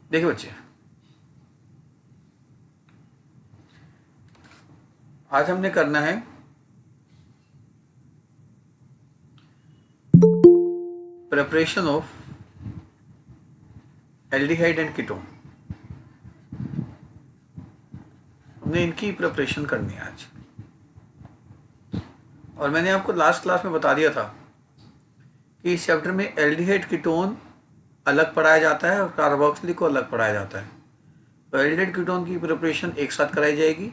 देखिए बच्चे, आज हमने करना है preparation of aldehyde and ketone. हमने इनकी प्रिपरेशन करनी है आज। और मैंने आपको लास्ट क्लास में बता दिया था कि इस चैप्टर में एल्डिहाइड कीटोन अलग पढ़ाया जाता है और कार्बोक्सिलिक को अलग पढ़ाया जाता है। तो एल्डिहाइड कीटोन की प्रिपरेशन एक साथ कराई जाएगी,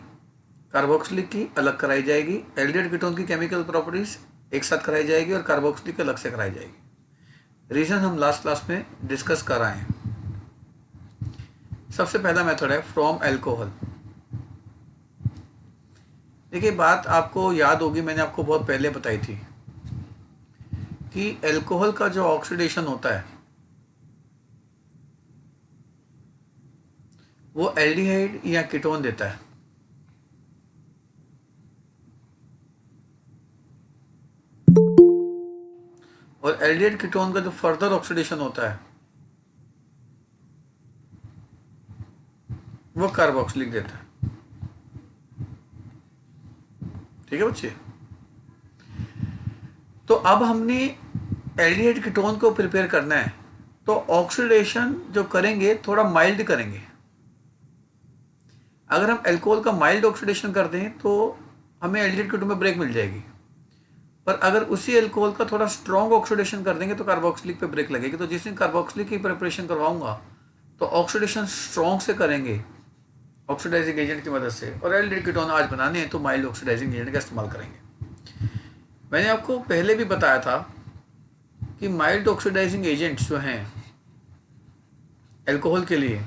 कार्बोक्सिलिक की अलग कराई जाएगी। एल्डिहाइड कीटोन की केमिकल प्रॉपर्टीज एक साथ कराई जाएगी और कार्बोक्सिलिक अलग से कराई जाएगी। रीजन हम लास्ट क्लास में डिस्कस कर रहे हैं। सबसे पहला मेथड है फ्रॉम एल्कोहल। देखिए, बात आपको याद होगी, मैंने आपको बहुत पहले बताई थी कि एल्कोहल का जो ऑक्सीडेशन होता है वो एल्डिहाइड या कीटोन देता है। और एल्डिहाइड कीटोन का जो फर्दर ऑक्सीडेशन होता है वो कार्बोक्सिलिक देता है। ठीक है बच्चे, तो अब हमने एल्डिहाइड कीटोन को प्रिपेयर करना है, तो ऑक्सीडेशन जो करेंगे थोड़ा माइल्ड करेंगे। अगर हम अल्कोहल का माइल्ड ऑक्सीडेशन कर दें तो हमें एल्डिहाइड कीटोन में ब्रेक मिल जाएगी, पर अगर उसी अल्कोहल का थोड़ा स्ट्रॉन्ग ऑक्सीडेशन कर देंगे तो कार्बोक्सिलिक पे ब्रेक लगेगी। तो जिस दिन कार्बोक्सिलिक की प्रिपरेशन करवाऊंगा तो ऑक्सीडेशन स्ट्रॉन्ग से करेंगे ऑक्सीडाइजिंग एजेंट की मदद से, और एल्डिहाइड कीटोन आज बनाने हैं तो माइल्ड ऑक्सीडाइजिंग एजेंट का इस्तेमाल करेंगे। मैंने आपको पहले भी बताया था कि माइल्ड ऑक्सीडाइजिंग एजेंट्स जो हैं अल्कोहल के लिए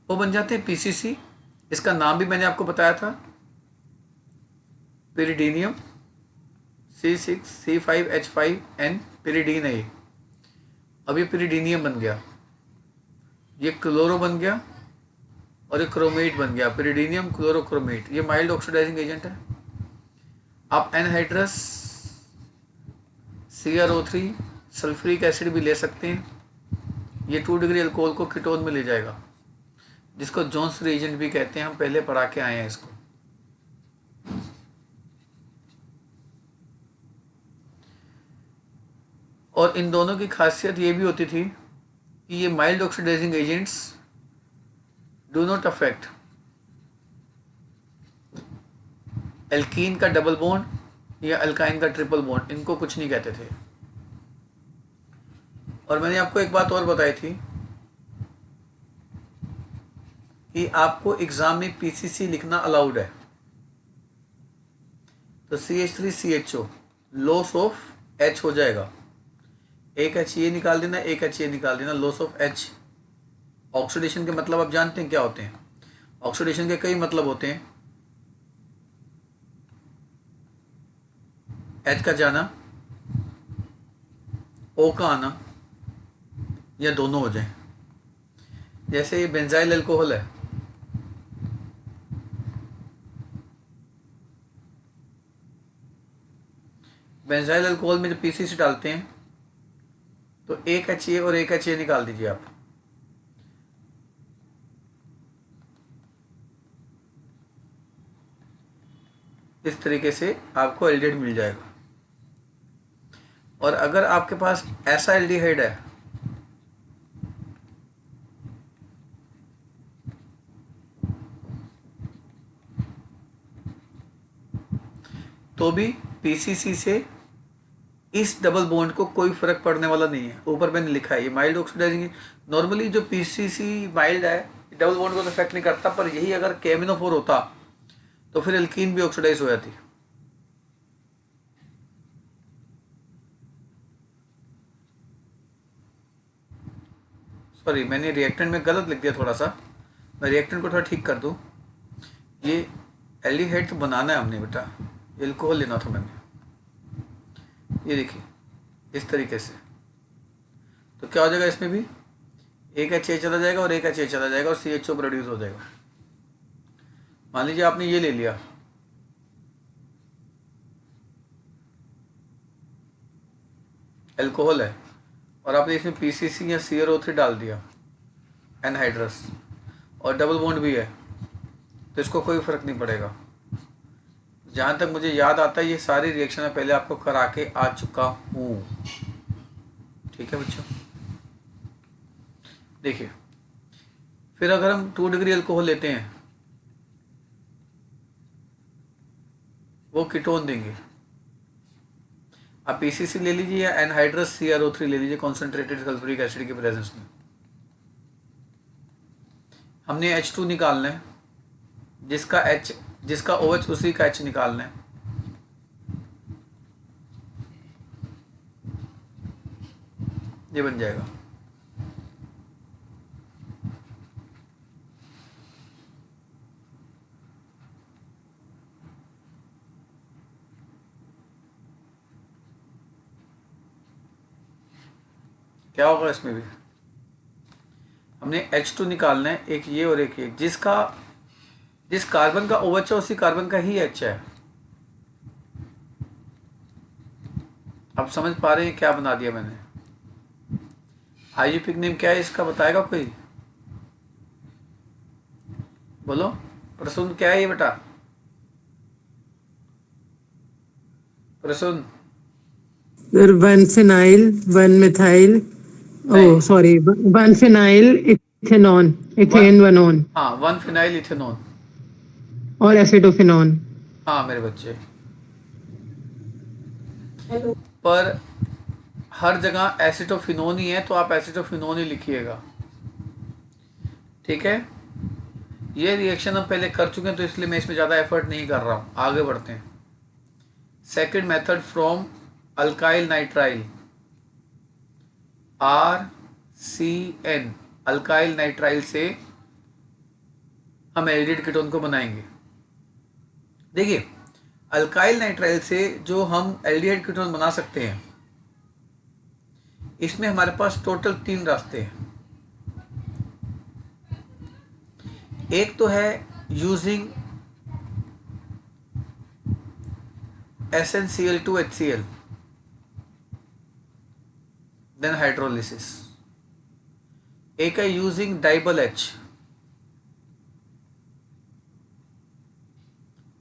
वो बन जाते हैं पीसीसी। इसका नाम भी मैंने आपको बताया था, पिरिडीनियम C6C5H5N पिरिडीन है ये। अब ये पिरिडीनियम बन गया, ये क्लोरो बन गया और ये क्रोमेट बन गया, पिरिडीनियम क्लोरोक्रोमेट। ये माइल्ड ऑक्सीडाइजिंग एजेंट है। आप एनहाइड्रस CrO3 सल्फ्यूरिक एसिड भी ले सकते हैं। ये 2 डिग्री अल्कोहल को कीटोन में ले जाएगा, जिसको जोन्स रिएजेंट भी कहते हैं। हम पहले पढ़ा के आए हैं इसको। और इन दोनों की खासियत ये भी होती थी कि ये mild oxidising agents do not affect alkene का डबल बॉन्ड या अल्काइन का ट्रिपल बॉन्ड, इनको कुछ नहीं कहते थे। और मैंने आपको एक बात और बताई थी कि आपको एग्जाम में पीसीसी लिखना अलाउड है। तो CH3CHO लॉस ऑफ H हो जाएगा, एक H ये निकाल देना, एक H ये निकाल देना, लॉस ऑफ H। ऑक्सीडेशन के मतलब आप जानते हैं क्या होते हैं? ऑक्सीडेशन के कई मतलब होते हैं। H का जाना, O का आना, या दोनों हो जाए। जैसे ये बेंजाइल अल्कोहल है, बेंजाइल अल्कोहल में जब पीसीसी डालते हैं तो एक H ये और एक H ये निकाल दीजिए आप। इस तरीके से आपको एल्डिहाइड मिल जाएगा। और अगर आपके पास ऐसा एल्डिहाइड है तो भी पीसीसी से इस डबल बॉन्ड को कोई फर्क पड़ने वाला नहीं है। ऊपर मैंने लिखा है ये माइल्ड ऑक्सीडाइजिंग। नॉर्मली जो पीसीसी माइल्ड है डबल बॉन्ड को तो इफेक्ट नहीं करता, पर यही अगर KMnO4 होता तो फिर एल्कीन भी ऑक्सीडाइज हो जाती। सॉरी, मैंने रिएक्टेंट में गलत लिख दिया थोड़ा सा, मैं रिएक्टेंट को थोड़ा ठीक कर दूं। ये एल्डिहाइड तो बनाना है हमने बेटा, एल्कोहल लेना था मैंने। ये देखिए इस तरीके से, तो क्या हो जाएगा इसमें भी एक H चला जाएगा और एक H चला जाएगा और CHO प्रोड्यूस हो जाएगा। मान लीजिए आपने ये ले लिया, अल्कोहल है, और आपने इसमें PCC या CrO3 डाल दिया, एनहाइड्रस, और डबल बॉन्ड भी है, तो इसको कोई फ़र्क नहीं पड़ेगा। जहाँ तक मुझे याद आता है ये सारी रिएक्शन मैं पहले आपको करा के आ चुका हूँ। ठीक है बच्चों, देखिए फिर अगर हम 2 डिग्री अल्कोहल लेते हैं, वो कीटोन देंगे। आप PCC ले लीजिए या एनहाइड्रस CrO3 ले लीजिए कॉन्सेंट्रेटेड सल्फ्यूरिक एसिड के प्रेजेंस में। हमने H2 निकालना है, जिसका OH उसी का H निकालना है। ये बन जाएगा। क्या होगा इसमें भी, हमने H2 निकालना है, एक ये और एक ये, जिस कार्बन का OH है उसी कार्बन का ही H है। आप समझ पा रहे हैं क्या बना दिया मैंने? IUPAC नेम क्या है इसका, बताएगा कोई? बोलो प्रसून, क्या है ये बेटा? प्रसून? Sir, 1 phenyl, 1 methyl. नहीं, Oh, sorry. 1 phenyl ethanol, ethane one, one हाँ 1 फिनाइल इथेनॉल और acetophenone. हाँ मेरे बच्चे, पर हर जगह एसिटोफिनोन ही है, तो आप एसिटोफिनोन ही लिखिएगा। ठीक है, ये रिएक्शन हम पहले कर चुके हैं, तो इसलिए मैं इसमें ज़्यादा एफर्ट नहीं कर रहा हूँ। आगे बढ़ते हैं। Second method from alkyl nitrile, RCN, alkyl nitrile से हम एल्डिहाइड कीटोन को बनाएंगे। देखिए अल्काइल नाइट्राइल से जो हम एल्डिहाइड कीटोन बना सकते हैं, इसमें हमारे पास टोटल 3 रास्ते हैं। एक तो है यूजिंग SnCl2HCl, देन हाइड्रोलिसिस। एक है यूजिंग डाइबल H,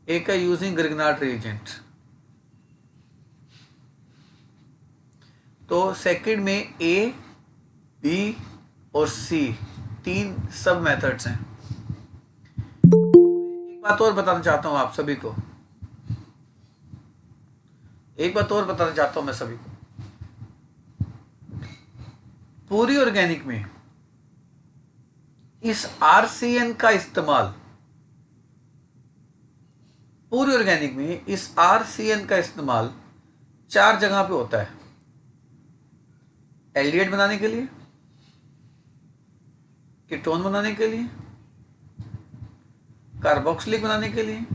एक है यूजिंग ग्रिग्नार्ड रिएजेंट। तो सेकंड में A, B और C 3 सब मेथड्स हैं। एक बात और बताना चाहता हूं आप सभी को, एक बात और बताना चाहता हूं मैं सभी को, पूरी ऑर्गेनिक में इस RCN का इस्तेमाल, पूरी ऑर्गेनिक में इस RCN का इस्तेमाल 4 जगह पे होता है। एल्डिहाइड बनाने के लिए, कीटोन बनाने के लिए, कार्बोक्सिलिक बनाने के लिए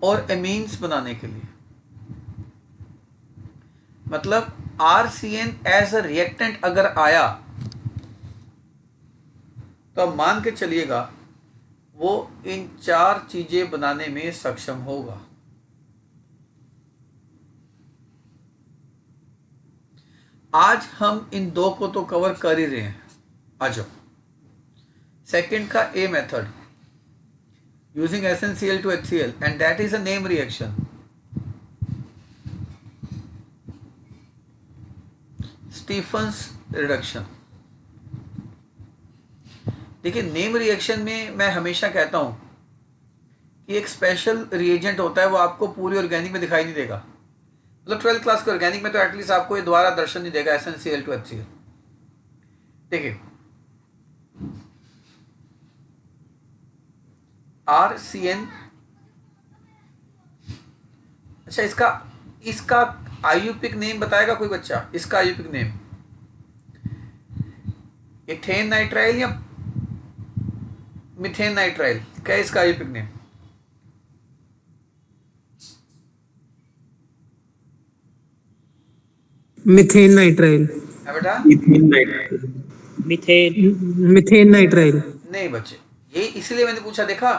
और एमीन्स बनाने के लिए। मतलब RCN एज अ रिएक्टेंट अगर आया तो अब मान के चलिएगा वो इन 4 चीजें बनाने में सक्षम होगा। आज हम इन 2 को तो कवर कर ही रहे हैं। आ जाओ, सेकंड का A method using SnCl2HCl, and that is a name reaction. Stephens reduction. देखिए नेम रिएक्शन में मैं हमेशा कहता हूं कि एक स्पेशल रिएजेंट होता है, वो आपको पूरी ऑर्गेनिक में दिखाई नहीं देगा। मतलब 12th क्लास के ऑर्गेनिक में तो एटलीस्ट आपको ये दोबारा दर्शन नहीं देगा, SnCl2HCl। देखिए RCN, अच्छा इसका IUPAC नेम बताएगा कोई बच्चा? इसका IUPAC नेम इथेन नाइट्राइल या मिथेन नाइट्राइल, क्या है इसका IUPAC नेम? Methane nitrile. है बेटा? मीथेन। Methane nitrile. नहीं बच्चे, ये इसलिए मैंने पूछा। देखा,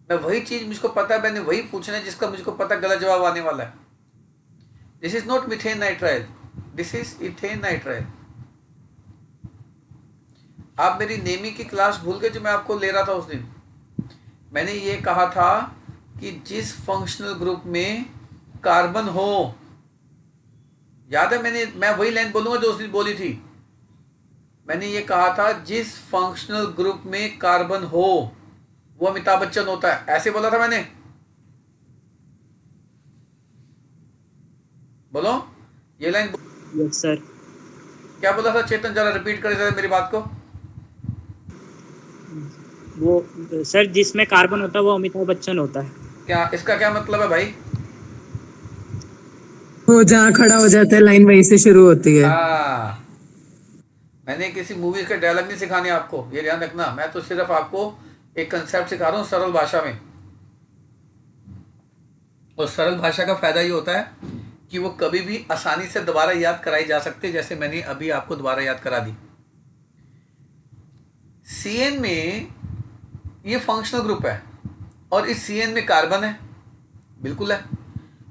मैं वही चीज मुझको पता है, मैंने वही पूछना है जिसका मुझको पता गलत जवाब आने वाला है। This is not methane nitrile, this is ethane nitrile. आप मेरी नेमी की क्लास भूल गए जो मैं आपको ले रहा था उस दिन? मैंने ये कहा था कि जिस फंक्शनल ग्रुप में कार्बन हो, याद है मैं वही लाइन बोलूंगा जो उस दिन बोली थी। मैंने ये कहा था जिस फंक्शनल ग्रुप में कार्बन हो वो अमिताभ बच्चन होता है, ऐसे बोला था मैंने। बोलो ये लाइन। Yes sir. क्या बोला था चेतन, जरा रिपीट करे जरा मेरी बात को। वो सर जिसमें कार्बन होता है वो अमिताभ बच्चन होता है। क्या इसका क्या मतलब है भाई? वो जहाँ खड़ा हो जाता है लाइन वहीं से शुरू होती है। हाँ, मैंने किसी मूवी के डायलॉग नहीं सिखाने आपको, ये ध्यान रखना। मैं तो सिर्फ आपको एक कंसेप्ट सिखा रहा हूँ सरल भाषा में। और सरल भाषा का फायदा ये होता है कि वो कभी भी आसानी से दोबारा याद कराई जा सकती है, जैसे मैंने अभी आपको दोबारा याद करा दी। सीएन में ये फंक्शनल ग्रुप है और इस सीएन में कार्बन है, बिल्कुल है।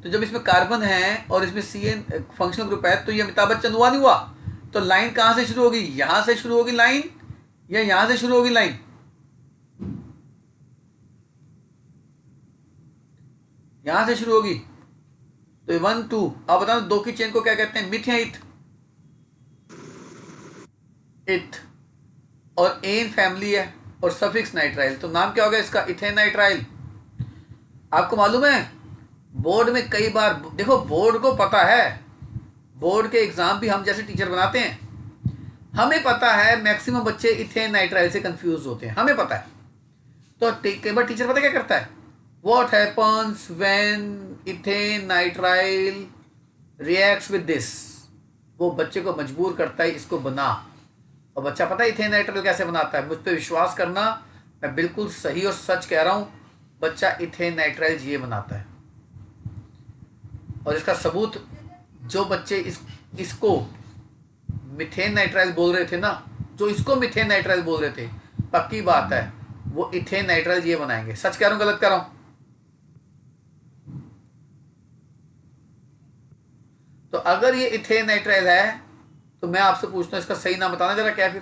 तो जब इसमें कार्बन है और इसमें सीएन फंक्शनल ग्रुप है तो ये अमिताभ बच्चन हुआ नहीं हुआ? तो लाइन कहां से शुरू होगी? यहां से शुरू होगी लाइन या यहां से शुरू होगी लाइन? यहां से शुरू होगी। तो 1 2, अब बताओ दो की चेन को क्या कहते हैं, मिथ या इथ? इथ। और एन फैमिली है और सफिक्स नाइट्राइल, तो नाम क्या होगा इसका? Ethane nitrile. आपको मालूम है बोर्ड में कई बार, देखो बोर्ड को पता है, बोर्ड के एग्जाम भी हम जैसे टीचर बनाते हैं, हमें पता है मैक्सिमम बच्चे इथेन नाइट्राइल से कंफ्यूज होते हैं, हमें पता है। तो कई बार टीचर पता क्या करता है, what happens when ethane nitrile reacts with this, वो बच्चे को मजबूर करता है इसको बना। और बच्चा पता है इथेन नाइट्राइल कैसे बनाता है? मुझ पर विश्वास करना, मैं बिल्कुल सही और सच कह रहा हूं, बच्चा इथेन नाइट्राइल ये बनाता है। और इसका सबूत, जो बच्चे इसको मिथेन नाइट्राइल बोल रहे थे ना, जो इसको मिथेन नाइट्राइल बोल रहे थे, पक्की बात है वो इथेन नाइट्राइल ये बनाएंगे। सच कह रहा हूं गलत कह रहा हूं? तो अगर ये इथेन नाइट्राइल है तो मैं आपसे पूछता हूं इसका सही नाम बताना जरा, क्या फिर?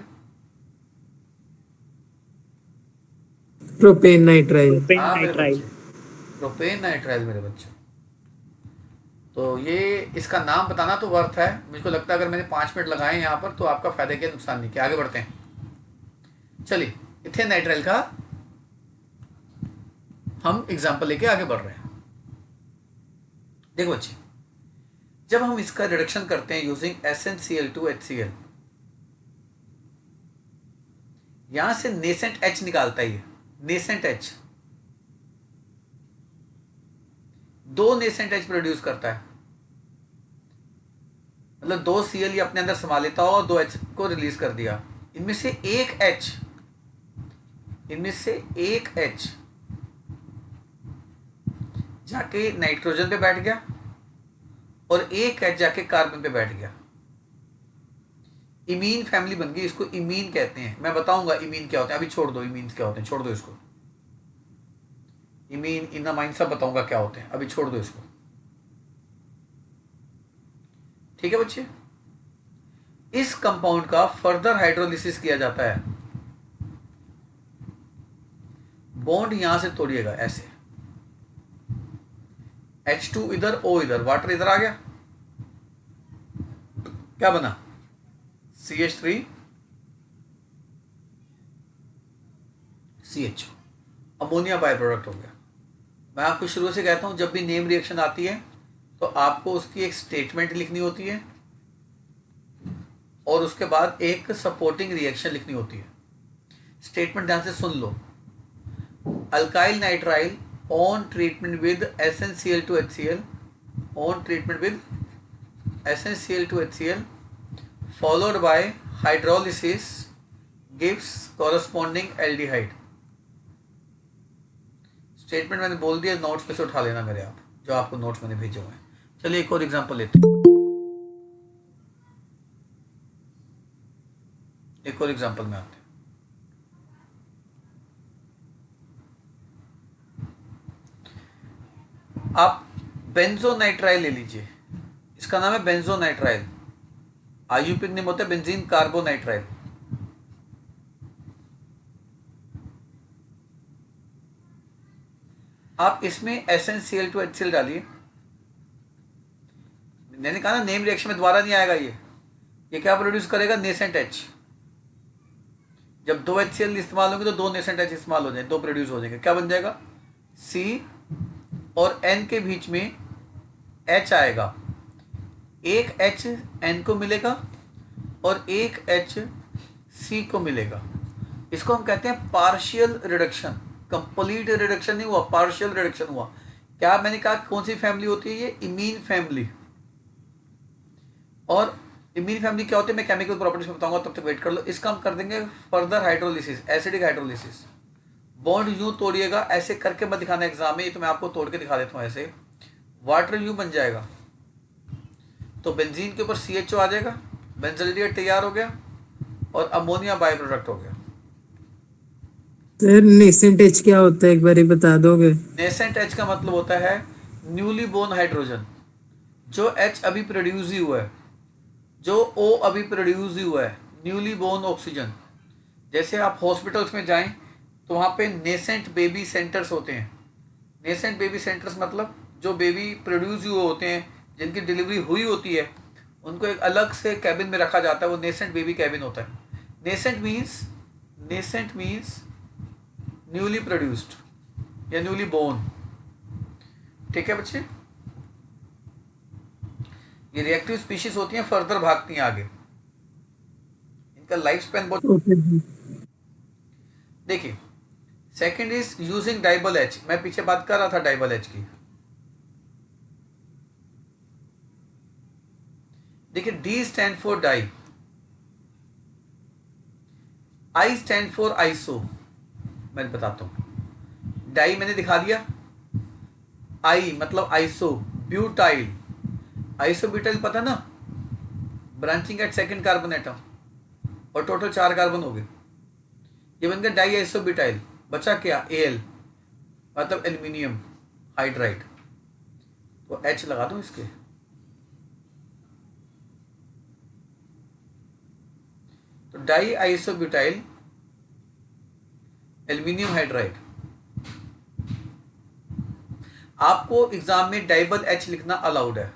Propane nitrile. प्रोपेन हाँ मेरे नाइट्राइल। बच्चे, प्रोपेन नाइट्राइल मेरे बच्चे। तो ये इसका नाम बताना तो वर्थ है। मुझको लगता है अगर मैंने 5 मिनट लगाए यहाँ पर तो आपका फायदा क्या नुकसान नहीं किया। आगे बढ़ते हैं, चलिए इथेन नाइट्राइल का हम एग्जाम्पल लेके आगे बढ़ रहे हैं। देखो बच्चे, जब हम इसका रिडक्शन करते हैं यूजिंग SnCl2HCl, यहां से नेसेंट H निकालता है, ये nascent H, 2 nascent H produce करता है। मतलब 2 Cl ये अपने अंदर समा लेता हो और 2 H को रिलीज कर दिया। इनमें से एक H जाके नाइट्रोजन पे बैठ गया और एक H जाके कार्बन पे बैठ गया। इमीन फैमिली बन गई, इसको इमीन कहते हैं। मैं बताऊंगा इमीन क्या होते हैं, अभी छोड़ दो इमीन क्या होते हैं, छोड़ दो इसको। इमीन, इनामाइन सब बताऊंगा क्या होते हैं, अभी छोड़ दो इसको। ठीक है बच्चे, इस कंपाउंड का फर्दर हाइड्रोलिसिस किया जाता है। बॉन्ड यहां से तोड़िएगा ऐसे, H2 इधर, O इधर, वाटर इधर आ गया, क्या बना? CH3 CH, ammonia by product हो गया। मैं आपको शुरू से कहता हूं जब भी नेम रिएक्शन आती है तो आपको उसकी एक स्टेटमेंट लिखनी होती है और उसके बाद एक सपोर्टिंग रिएक्शन लिखनी होती है। स्टेटमेंट ध्यान से सुन लो। Alkyl nitrile on treatment with SnCl2HCl, on treatment with SnCl2HCl followed by hydrolysis gives corresponding aldehyde। Statement मैंने बोल दिया, नोट्स पे से उठा लेना मेरे आप, जो आपको नोट्स मैंने भेजे हुए हैं। चलिए एक और एग्जांपल लेते हैं, एक और एग्जांपल में आते हैं। आप बेंजोनाइट्राइल ले लीजिए, इसका नाम है बेंजोनाइट्राइल। आईयूपीएक नेम होता है बेंजीन कार्बोनाइट्राइल। आप इसमें SnCl2HCl डालिए। मैंने कहा ना नेम रिएक्शन में दोबारा नहीं आएगा ये क्या प्रोड्यूस करेगा, नेसेंट H। जब 2 HCl इस्तेमाल होंगे तो 2 नेसेंट H इस्तेमाल हो जाएंगे, 2 प्रोड्यूस हो जाएंगे। क्या बन जाएगा, C और N के बीच में H आएगा, एक H N को मिलेगा और एक H C को मिलेगा। इसको हम कहते हैं पार्शियल रिडक्शन। कंप्लीट रिडक्शन नहीं हुआ, पार्शियल रिडक्शन हुआ। क्या मैंने कहा कौन सी फैमिली होती है, ये इमीन फैमिली। और इमीन फैमिली क्या होती है मैं केमिकल प्रॉपर्टीज में बताऊंगा, तब तक वेट कर लो। इसका हम कर देंगे further hydrolysis, acidic hydrolysis. Bond यूं तोड़िएगा, ऐसे करके मत दिखाना एग्जाम में, ये तो मैं आपको तोड़ के दिखा देता हूँ। ऐसे वाटर यूं बन जाएगा तो बेंजीन के ऊपर CHO आ जाएगा, बेंजल्डिएट तैयार हो गया और अमोनिया बाय प्रोडक्ट हो गया। सर नेसेंट एच क्या होता है, एक बार बता दोगे? नेसेंट H का मतलब होता है न्यूली बोर्न हाइड्रोजन। जो H अभी प्रोड्यूस ही हुआ है, जो O अभी प्रोड्यूस ही हुआ है, न्यूली बोर्न ऑक्सीजन। जैसे आप हॉस्पिटल्स में जाएं तो वहाँ पे नेसेंट बेबी सेंटर्स होते हैं। नेसेंट बेबी सेंटर्स मतलब जो बेबी प्रोड्यूस हुए होते हैं, जिनकी डिलीवरी हुई होती है, उनको एक अलग से कैबिन में रखा जाता है, वो नेसेंट बेबी कैबिन होता है। नेसेंट मीन्स न्यूली प्रोड्यूस्ड या न्यूली बोर्न। ठीक है बच्चे, ये रिएक्टिव स्पीशीज होती हैं, फर्दर भागती हैं आगे, इनका लाइफ स्पैन बहुत। देखिए second is using DIBAL H। मैं पीछे बात कर रहा था डाइबल H की। देखिए D stand for di, I stand for iso. मैं बताता हूं, डाई मैंने दिखा दिया, I मतलब आइसो, ब्यूटाइल। आइसोब्यूटाइल पता ना, branching at second carbon atom, और टोटल 4 कार्बन हो गए, ये बन गया डाई आइसोब्यूटाइल। बचा क्या, Al मतलब एल्यूमिनियम हाइड्राइड। तो H लगा दो इसके, तो डाई आइसोब्यूटाइल एल्यूमिनियम हाइड्राइड। आपको एग्जाम में डाइबल H लिखना अलाउड है।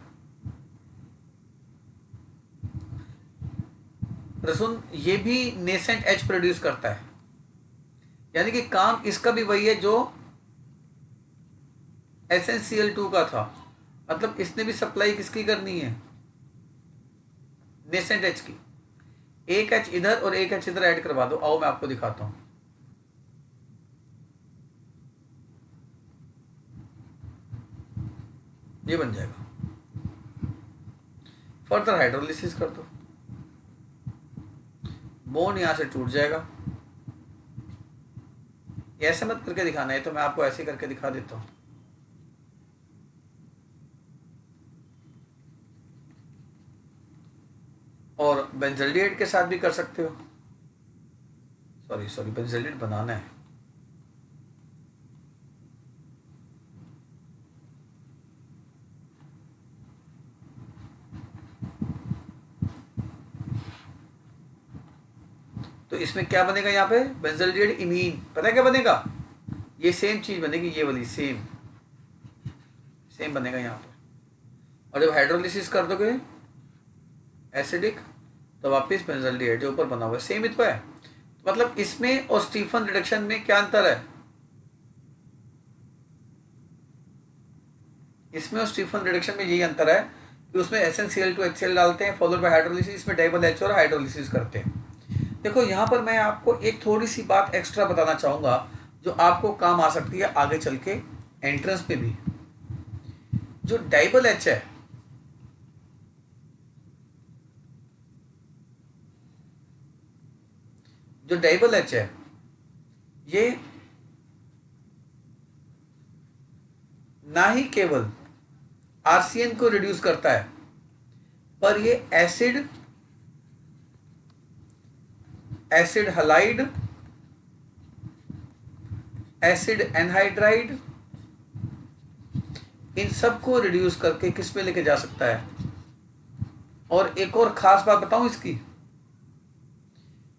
रसुन ये भी नेसेंट H प्रोड्यूस करता है, यानी कि काम इसका भी वही है जो SnCl2 का था। मतलब इसने भी सप्लाई किसकी करनी है, नेसेंट H की। एक H इधर और एक H इधर ऐड करवा दो। आओ मैं आपको दिखाता हूं। ये बन जाएगा, फर्दर हाइड्रोलिसिस कर दो, बोन यहां से टूट जाएगा। ऐसे मत करके दिखाना है, तो मैं आपको ऐसे करके दिखा देता हूं। और बेंजल्डिएट के साथ भी कर सकते हो। सॉरी बेंजल्डिएट बनाना है। तो इसमें क्या बनेगा, यहाँ पे बेंजल्डिएट इमीन, पता है क्या बनेगा, ये सेम चीज बनेगी, ये वाली सेम बनेगा यहाँ पे। और जब हाइड्रोलिसिस कर दोगे एसिडिक, तो वापिस बेंजल्डिएट जो ऊपर बना हुआ है सेम ही तो है। तो मतलब इसमें और स्टीफन रिडक्शन में क्या अंतर है, इसमें और स्टीफन रिडक्शन में यही अंतर है कि उसमें SnCl2HCl डालते हैं, फॉलोड बाय हाइड्रोलिसिस, इसमें डाइबल H और हाइड्रोलिसिस करते हैं। देखो यहाँ पर मैं आपको एक थोड़ी सी बात एक्स्ट्रा बताना चाहूंगा जो आपको काम आ सकती है आगे चल के एंट्रेंस में भी। जो डाइबल H है, जो डाइबल H है, ये ना ही केवल RCN को रिड्यूस करता है, पर ये एसिड हलाइड, एसिड एनहाइड्राइड, इन सब को रिड्यूस करके किस में लेके जा सकता है, और एक और खास बात बताऊं इसकी,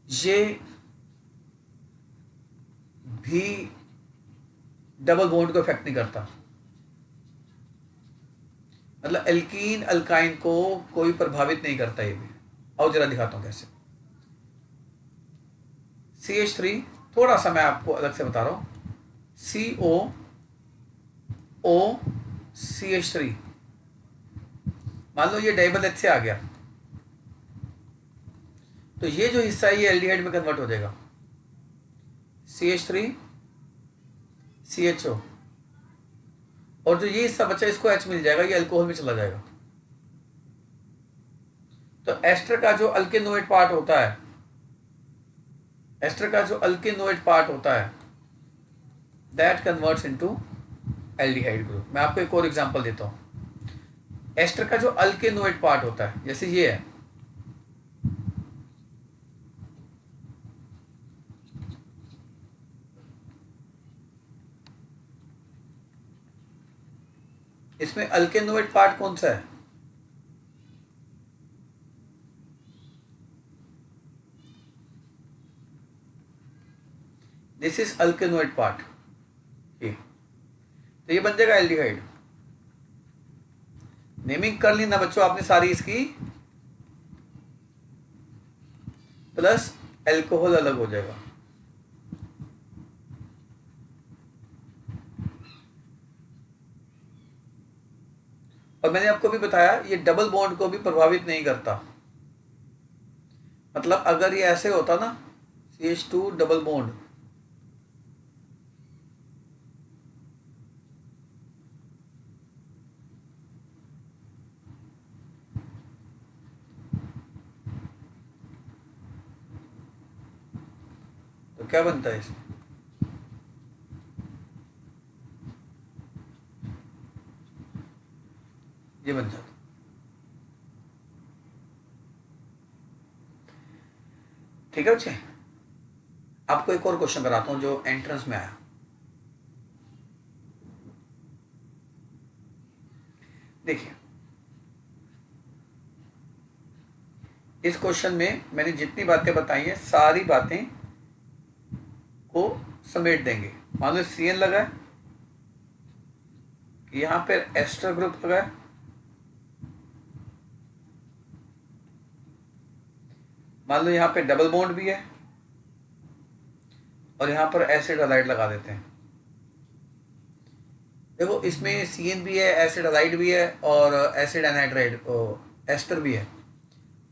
ये भी डबल बॉन्ड को इफेक्ट नहीं करता। मतलब एल्कीन अल्काइन को कोई प्रभावित नहीं करता ये भी। और जरा दिखाता हूं कैसे। CH3 थोड़ा सा मैं आपको अलग से बता रहा हूं। COOCH3, मान लो ये डबल H से आ गया, तो ये जो हिस्सा है ये एल्डिहाइड में कन्वर्ट हो जाएगा। CH3 CHO, और जो ये हिस्सा बचा इसको H मिल जाएगा, ये अल्कोहल में चला जाएगा। तो एस्टर का जो अल्केनोइड पार्ट होता है, एस्टर का जो अल्केनोइड पार्ट होता है, that converts into aldehyde group. मैं आपको एक और एग्जांपल देता हूं। एस्टर का जो अल्केनोइड पार्ट होता है, जैसे ये है, इसमें अल्केनोइड पार्ट कौन सा है? This is alkanoid part. ये तो ये बन जाएगा एल्डिहाइड। नेमिंग कर ली ना बच्चों आपने सारी इसकी, प्लस एल्कोहल अलग हो जाएगा। और मैंने आपको भी बताया ये डबल बॉन्ड को भी प्रभावित नहीं करता। मतलब अगर ये ऐसे होता ना, CH2 डबल बॉन्ड, तो क्या बनता है इसमें? ये बन जाता। ठीक है बच्चे, आपको एक और क्वेश्चन कराता हूं जो एंट्रेंस में आया। देखिए, इस क्वेश्चन में मैंने जितनी बातें बताई हैं सारी बातें को समेट देंगे। मान लो CN लगा है, यहां पर एस्टर ग्रुप लगा है, मान लो यहां पे डबल बॉन्ड भी है, और यहां पर एसिड हलाइड लगा देते हैं। देखो इसमें CN भी है, एसिड हलाइड भी है, और एसिड एनहाइड्राइड एस्टर भी है।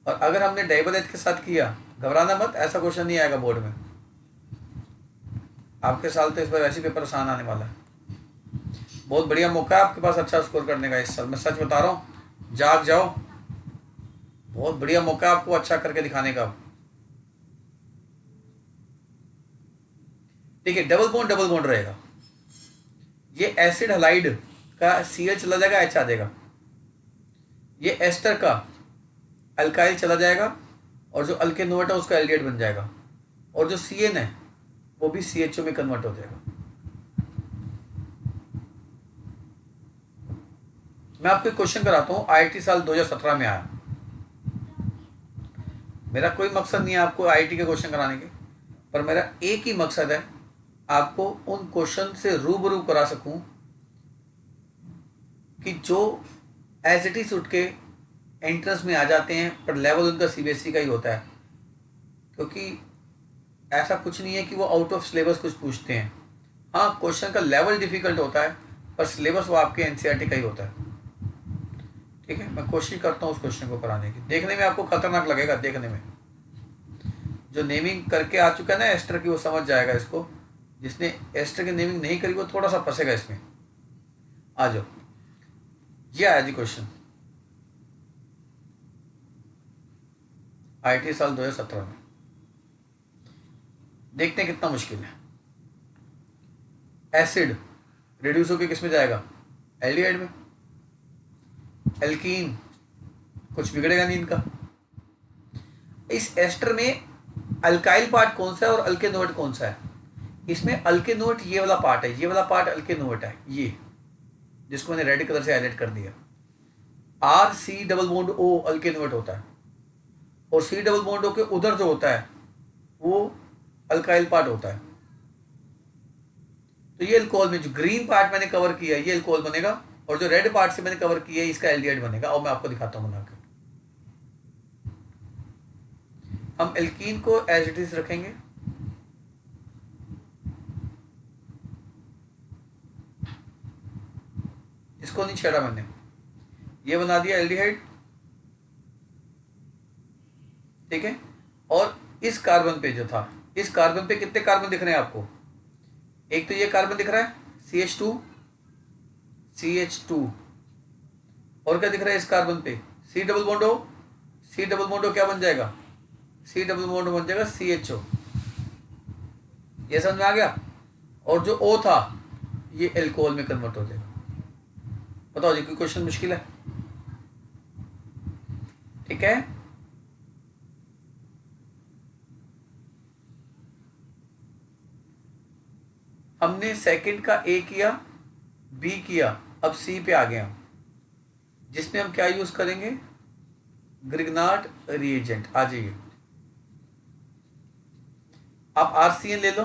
और अगर हमने डबल H के साथ किया, घबराना मत, ऐसा क्वेश्चन नहीं आएगा बोर्ड में आपके साल, तो इस बार वैसे पेपर आसान आने वाला है। बहुत बढ़िया मौका है आपके पास अच्छा स्कोर करने का इस साल, मैं सच बता रहा हूँ, जाग जाओ, बहुत बढ़िया मौका है आपको अच्छा करके दिखाने का। देखिए डबल बॉन्ड रहेगा, ये एसिड हलाइड का Cl चला जाएगा, H आ जाएगा, ये एस्टर का अल्काइल चला जाएगा, और जो अल्केनोइड है उसका एल्डिहाइड बन जाएगा, और जो CN है वो भी CHO में कन्वर्ट हो जाएगा। मैं आपको एक क्वेश्चन कराता हूं, IIT साल 2017 में आया। मेरा कोई मकसद नहीं है आपको IIT के क्वेश्चन कराने के, पर मेरा एक ही मकसद है, आपको उन क्वेश्चन से रूबरू करा सकूं कि जो एज इट इज उठ के एंट्रेंस में आ जाते हैं, पर लेवल उनका CBSE का ही होता है। क्योंकि ऐसा कुछ नहीं है कि वो आउट ऑफ सिलेबस कुछ पूछते हैं। हाँ, क्वेश्चन का लेवल डिफिकल्ट होता है, पर सिलेबस वो आपके NCERT का ही होता है। ठीक है, मैं कोशिश करता हूँ उस क्वेश्चन को कराने की। देखने में आपको खतरनाक लगेगा, देखने में जो नेमिंग करके आ चुका है ना एस्टर की, वो समझ जाएगा इसको। जिसने एस्टर की नेमिंग नहीं करी वो थोड़ा सा फंसेगा इसमें। आ जाओ, ये आया जी क्वेश्चन IIT साल 2017 में। देखते हैं कितना मुश्किल है। एसिड रिड्यूस होकर किस में जाएगा? एल्डिहाइड में। एल्कीन कुछ बिगड़ेगा नहीं इनका। इस एस्टर में अल्काइल पार्ट कौन सा है और अल्केनोइड कौन सा है? इसमें अल्केनोइड ये वाला पार्ट है, ये वाला पार्ट अल्केनोइड है, ये जिसको मैंने रेड कलर से हाईलाइट कर दिया। R C double bond O alkane convert होता है, और सी डबल बॉन्ड ओ के उधर जो होता है वो अल्काइल पार्ट होता है। तो ये अल्कोहल में जो ग्रीन पार्ट मैंने कवर किया है ये अल्कोहल बनेगा, और जो रेड पार्ट से मैंने कवर किया है इसका एल्डिहाइड बनेगा। और मैं आपको दिखाता हूं बनाकर। हम एल्कीन को एज इट इज रखेंगे, इसको नहीं छेड़ा मैंने, ये बना दिया एल्डिहाइड, ठीक है। और इस कार्बन पे जो था, इस कार्बन पे कितने कार्बन दिख रहे हैं आपको? एक तो ये कार्बन दिख रहा है CH2 CH2, और क्या दिख रहा है इस कार्बन पे? C double bond O, C double bond O क्या बन जाएगा? C डबल बॉन्ड बन जाएगा CHO। ये समझ में आ गया? और जो O था ये एल्कोहल में कन्वर्ट हो जाएगा। बताओ जी, कोई क्वेश्चन मुश्किल है? ठीक है, हमने सेकंड का A किया, B किया, अब C पे आ गया, जिसमें हम क्या यूज करेंगे? Grignard reagent. आ जाइए, आप RCN ले लो।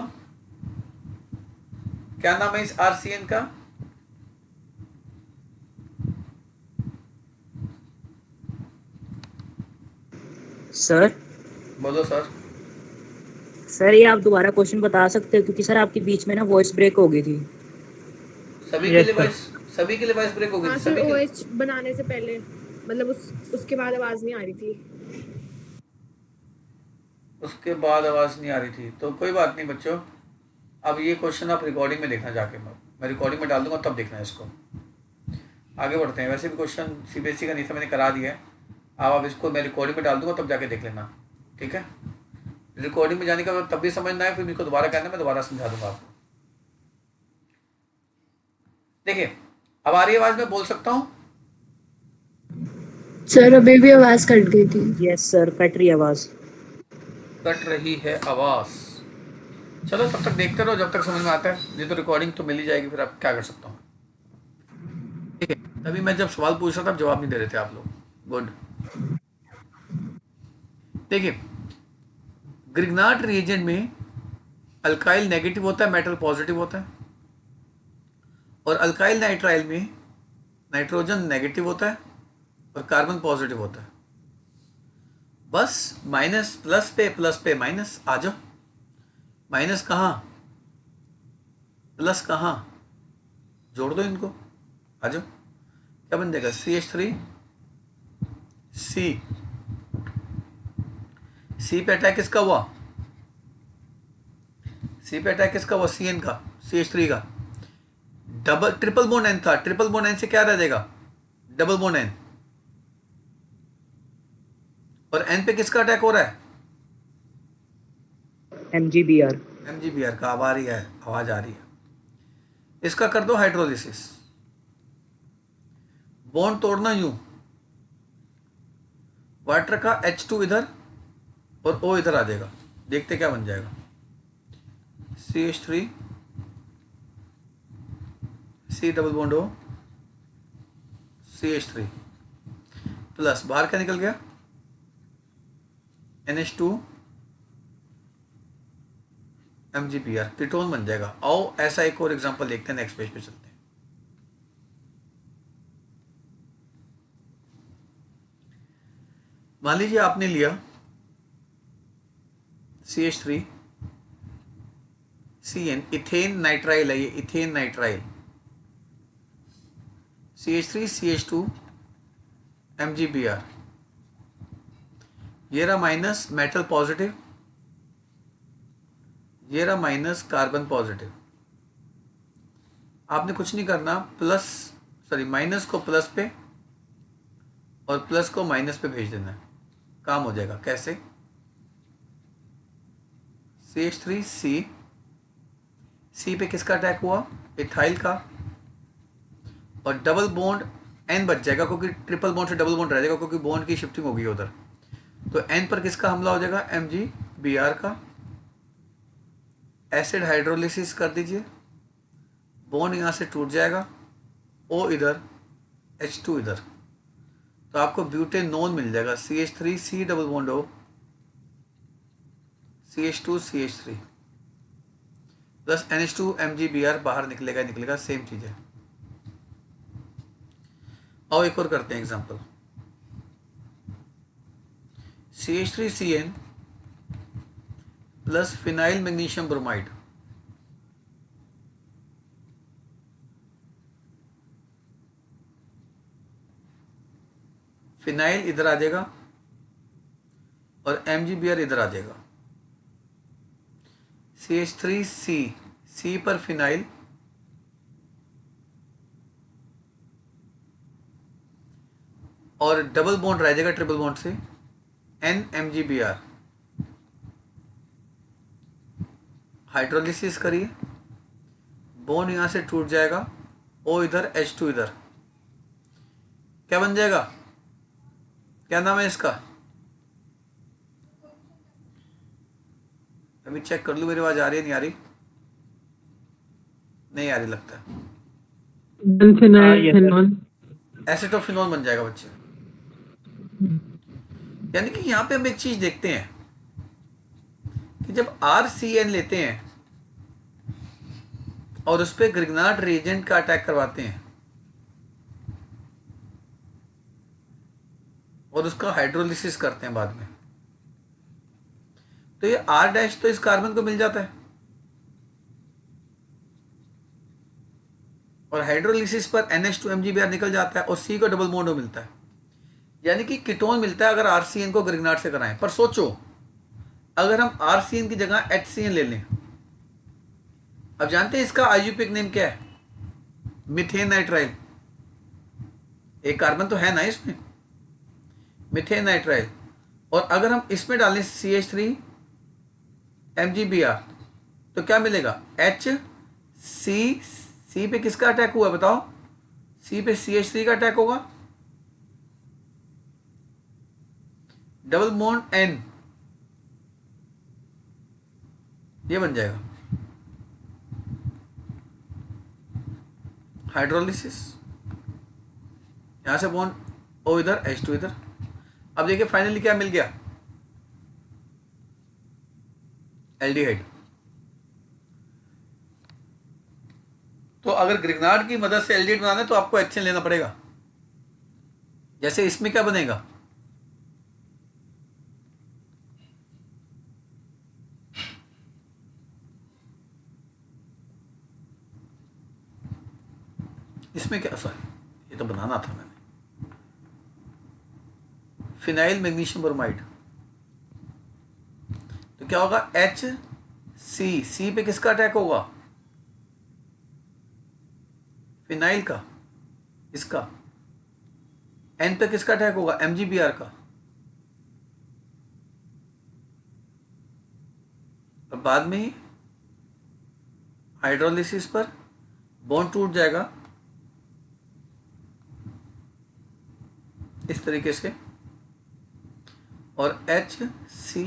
क्या नाम है इस RCN का? सर बोलो सर। सर ये आप दोबारा क्वेश्चन बता सकते हो, क्योंकि सर आपकी बीच में ना वॉइस ब्रेक हो गई थी। सभी के Yes, लिए sir. वॉइस, सभी के लिए वॉइस ब्रेक हो गई हाँ थी? सर, सभी के लिए? OH बनाने से पहले, मतलब उसके बाद आवाज नहीं आ रही थी। उसके बाद आवाज नहीं आ रही थी, तो कोई बात नहीं बच्चों। अब ये क्वेश्चन आप रिकॉर्डिंग में देखना, जाके मैं रिकॉर्डिंग में डाल दूंगा तब देखना है इसको। आगे बढ़ते हैं। वैसे भी क्वेश्चन CBSE का नहीं था, मैंने करा दिया है। अब इसको मैं रिकॉर्डिंग में डाल दूंगा तब जाके देख लेना, ठीक है। रिकॉर्डिंग में जाने का तब भी समझना है, फिर मेरे को दोबारा कहना, मैं दोबारा समझा दूंगा आपको। देखिए, अब आ रही आवाज, मैं बोल सकता हूँ? सर अभी भी आवाज कट गई थी। यस सर, कट रही आवाज। कट रही है आवाज। चलो तब तक देखते रहो जब तक समझ में आता है, नहीं तो रिकॉर्डिंग तो मिल ही जाएगी, फिर आप क्या कर सकता हूँ। ठीक है, तभी मैं जब सवाल पूछ रहा था जवाब नहीं दे रहे थे आप लोग। गुड। देखिए, ग्रिग्नार्ड रिएजेंट में अल्काइल नेगेटिव होता है, मेटल पॉजिटिव होता है, और अल्काइल नाइट्राइल में नाइट्रोजन नेगेटिव होता है और कार्बन पॉजिटिव होता है। बस माइनस प्लस पे माइनस, आ जाओ। माइनस कहाँ, प्लस कहाँ, जोड़ दो इनको, आ जाओ। क्या बन जाएगा? CH3 C पे अटैक किसका हुआ? C पे अटैक किसका हुआ? CN का, CH3 का। डबल ट्रिपल बॉन्ड N था, ट्रिपल बॉन्ड N से क्या रह जाएगा? Double bond N। और N पे किसका अटैक हो रहा है? MgBr। MgBr का। अब आ रही है आवाज, आ रही है। इसका कर दो हाइड्रोलिसिस, बॉन्ड तोड़ना यूं, वाटर का H2 इधर और O इधर आ जाएगा, देखते क्या बन जाएगा। CH3 C double bond O CH3 plus, बाहर क्या निकल गया? NH2 MgBr, कीटोन बन जाएगा। आओ ऐसा एक और एग्जांपल देखते हैं, नेक्स्ट पेज पे चलते हैं। मान लीजिए आपने लिया CH3 CN, इथेन नाइट्राइल है ये, ethane nitrile. CH3 CH2 MgBr, ये रहा माइनस मेटल पॉजिटिव, ये रहा माइनस कार्बन पॉजिटिव। आपने कुछ नहीं करना, प्लस सॉरी माइनस को प्लस पे और प्लस को माइनस पे भेज देना है, काम हो जाएगा। कैसे? CH3 C पे किसका अटैक हुआ? इथाइल का, और डबल बॉन्ड N बच जाएगा क्योंकि ट्रिपल बॉन्ड से डबल बॉन्ड रह जाएगा, क्योंकि बॉन्ड की शिफ्टिंग होगी उधर। तो N पर किसका हमला हो जाएगा? MgBr का। एसिड हाइड्रोलिसिस कर दीजिए, बॉन्ड यहाँ से टूट जाएगा, O इधर H2 इधर, तो आपको ब्यूटेनोन मिल जाएगा, CH3C double bond O CH2CH3 plus NH2 MgBr बाहर निकलेगा, सेम चीज है। और एक और करते हैं example, CH3CN plus phenyl magnesium bromide, phenyl इधर आ जाएगा और MgBr इधर आ जाएगा। CH3C, C पर फिनाइल और डबल बॉन्ड रह जाएगा ट्रिपल बॉन्ड से NMgBr। हाइड्रोलिसिस करिए, बॉन्ड यहां से टूट जाएगा, O इधर H2 इधर, क्या बन जाएगा, क्या नाम है इसका, अभी चेक कर लूं मेरी आवाज आ रही है नहीं आ रही, नहीं आ रही लगता है। Phenyl phenol. एसिटोफिनोल बन जाएगा बच्चे। यानी कि यहां पे हम एक चीज देखते हैं कि जब RCN लेते हैं और उस पर ग्रिग्नार्ड रिएजेंट का अटैक करवाते हैं और उसका हाइड्रोलिसिस करते हैं बाद में, तो ये R' तो इस कार्बन को मिल जाता है और हाइड्रोलिसिस पर NH2 MgBr निकल जाता है और C को डबल बॉन्ड मिलता है, यानी कि कीटोन मिलता है अगर RCN को ग्रिग्नार्ड से कराएं। पर सोचो अगर हम RCN की जगह HCN ले लें, अब जानते हैं इसका आईयूपीएक नेम क्या है, मीथेन नाइट्राइल, एक कार्बन तो है ना इसमें, मीथेन नाइट्राइल, और अगर हम इसमें डालें CH3 MgBr तो क्या मिलेगा, C पे किसका अटैक हुआ बताओ, C पे CH3 का अटैक होगा, डबल बॉन्ड N, ये बन जाएगा हाइड्रोलिसिस, यहां से बॉन्ड O इधर H2 इधर। अब देखिए फाइनली क्या मिल गया, एल्डिहाइड। तो अगर ग्रिग्नार्ड की मदद से एल्डिहाइड बनाना है तो आपको HCN लेना पड़ेगा। जैसे इसमें क्या बनेगा, इसमें क्या, सॉरी ये तो बनाना था मैंने, फिनाइल मैग्नीशियम ब्रोमाइड, तो क्या होगा HC पे किसका अटैक होगा, फिनाइल का, इसका, N पे किसका अटैक होगा, MgBr का, और बाद में ही हाइड्रोलिसिस पर बॉन्ड टूट जाएगा इस तरीके से और HC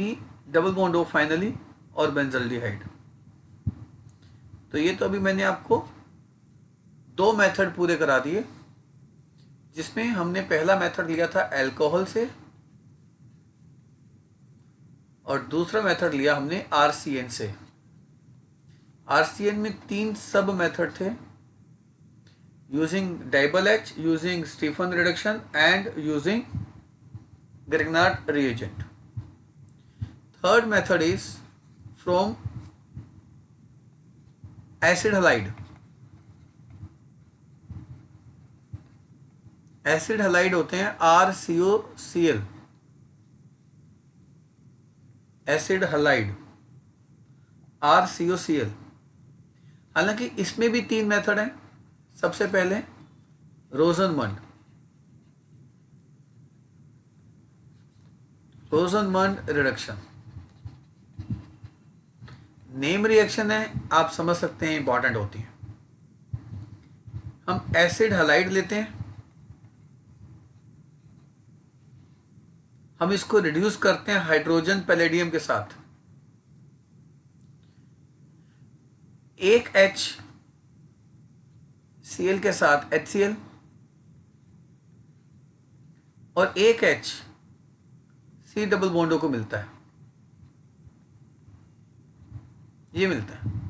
double bond O finally और बेंजल्डिहाइड। तो ये तो अभी मैंने आपको 2 मेथड पूरे करा दिए, जिसमें हमने पहला मेथड लिया था अल्कोहल से और दूसरा मेथड लिया हमने RCN से। RCN में 3 सब मेथड थे, using DIBAL H, using Stephen reduction and using Grignard reagent. Third method is from acid halide. Acid halide होते हैं RCOCl, एसिड हलाइड RCOCl। हालांकि इसमें भी 3 मेथड हैं। सबसे पहले रोजनमंड रिडक्शन, नेम रिएक्शन है, आप समझ सकते हैं, इंपॉर्टेंट होती है। हम एसिड हलाइड लेते हैं, हम इसको रिड्यूस करते हैं हाइड्रोजन पैलेडियम के साथ, एक HCl के साथ HCl और एक H C डबल बॉन्डो को मिलता है, ये मिलता है।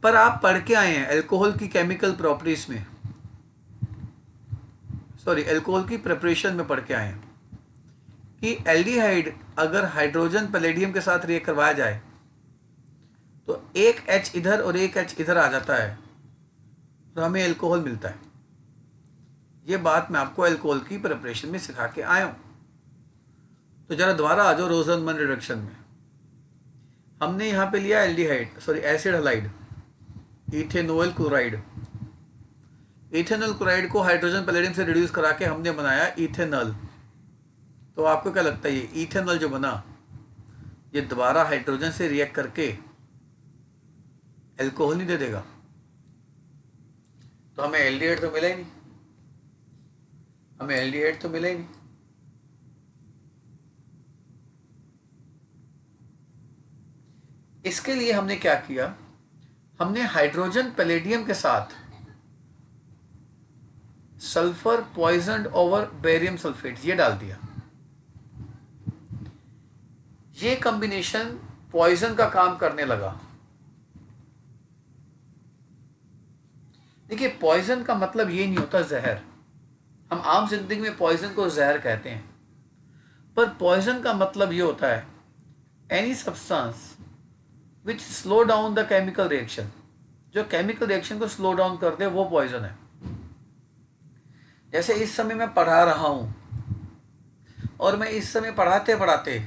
पर आप पढ़ के आए हैं अल्कोहल की केमिकल प्रॉपर्टीज में, सॉरी अल्कोहल की प्रिपरेशन में पढ़ के आए हैं कि एल्डिहाइड अगर हाइड्रोजन पैलेडियम के साथ रिएक्ट करवाया जाए तो एक H इधर और एक H इधर आ जाता है तो हमें अल्कोहल मिलता है। ये बात मैं आपको अल्कोहल की प्रिपरेशन में सिखा के आया हूं। तो जरा दोबारा आ जाओ रोजनमन रिडक्शन में। हमने यहां पे लिया aldehyde, sorry acid halide, ethanol chloride. Ethanol chloride को हाइड्रोजन पैलेडियम से रिड्यूस करा के हमने बनाया इथेनॉल। तो आपको क्या लगता है ये इथेनॉल जो बना, ये दोबारा हाइड्रोजन से रिएक्ट करके अल्कोहल नहीं दे देगा? तो हमें एल्डिहाइड तो मिला ही नहीं, हमें एल्डिहाइड तो मिला ही नहीं। इसके लिए हमने क्या किया, हमने हाइड्रोजन पैलेडियम के साथ सल्फर पॉइजन्ड ओवर बेरियम सल्फेट ये डाल दिया। ये कॉम्बिनेशन पॉइजन का काम करने लगा। देखिए पॉइजन का मतलब ये नहीं होता जहर, हम आम जिंदगी में पॉइजन को जहर कहते हैं, पर पॉइजन का मतलब ये होता है any substance which slow down the chemical reaction, जो केमिकल रिएक्शन को स्लो डाउन कर दे वो पॉइजन है। जैसे इस समय मैं पढ़ा रहा हूं और मैं इस समय पढ़ाते पढ़ाते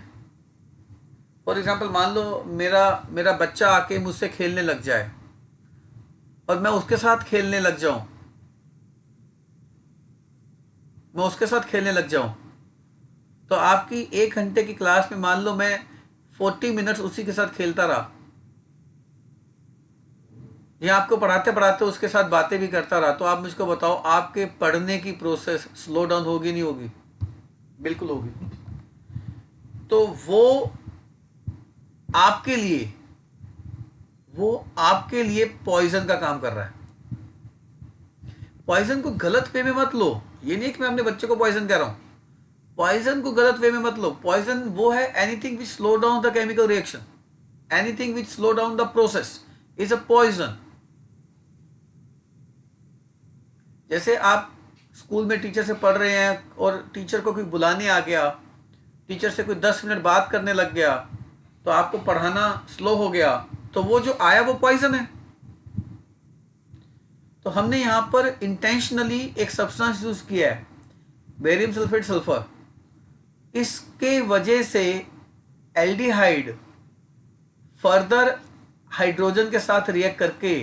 फॉर एग्जाम्पल मान लो मेरा बच्चा आके मुझसे खेलने लग जाए और मैं उसके साथ खेलने लग जाऊं, मैं उसके साथ खेलने लग जाऊं, तो आपकी 1 घंटे की क्लास में मान लो मैं 40 मिनट्स उसी के साथ खेलता रहा, या आपको पढ़ाते पढ़ाते उसके साथ बातें भी करता रहा, तो आप मुझको बताओ आपके पढ़ने की प्रोसेस स्लो डाउन होगी नहीं होगी? बिल्कुल होगी। तो वो आपके लिए पॉइजन का काम कर रहा है। पॉइजन को गलत वे में मत लो, ये नहीं कि मैं अपने बच्चे को पॉइजन कह रहा हूं, पॉइजन को गलत वे में मत लो। पॉइजन वो है anything which slow down the chemical reaction, anything which slow down the process is a poison. जैसे आप स्कूल में टीचर से पढ़ रहे हैं और टीचर को कोई बुलाने आ गया, टीचर से कोई 10 मिनट बात करने लग गया, तो आपको पढ़ाना स्लो हो गया, तो वो जो आया वो पॉइजन है। तो हमने यहां पर इंटेंशनली एक सब्सटेंस यूज किया है, बेरियम सल्फेट सल्फर। इसके वजह से एल्डिहाइड फर्दर हाइड्रोजन के साथ रिएक्ट करके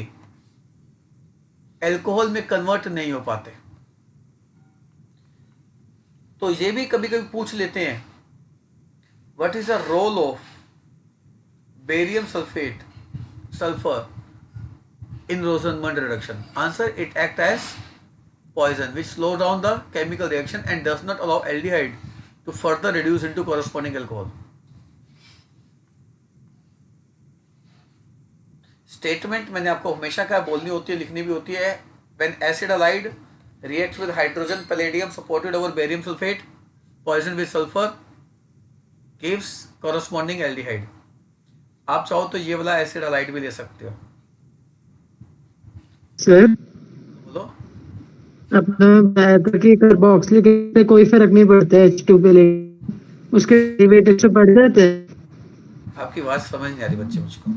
अल्कोहल में कन्वर्ट नहीं हो पाते। तो ये भी कभी कभी पूछ लेते हैं what is the role of barium sulphate sulfur in Rosenmund reduction? Answer: it acts as poison which slow down the chemical reaction and does not allow aldehyde to further reduce into corresponding alcohol. Statement मैंने आपको हमेशा क्या बोलनी होती है, लिखनी भी होती है। when acid halide reacts with hydrogen palladium supported over barium sulfate poison with sulfur gives corresponding aldehyde. आप चाहो तो ये वाला एसिड हलाइड भी ले सकते हो। सर बोलो। अपना बताया था कि कार्बोक्सिलिक एसिड से कोई फर्क नहीं पड़ता है H2 पे, ले उसके डेरिवेटिव से बढ़ जाते हैं। आपकी बात समझ नहीं आ रही बच्चे मुझको।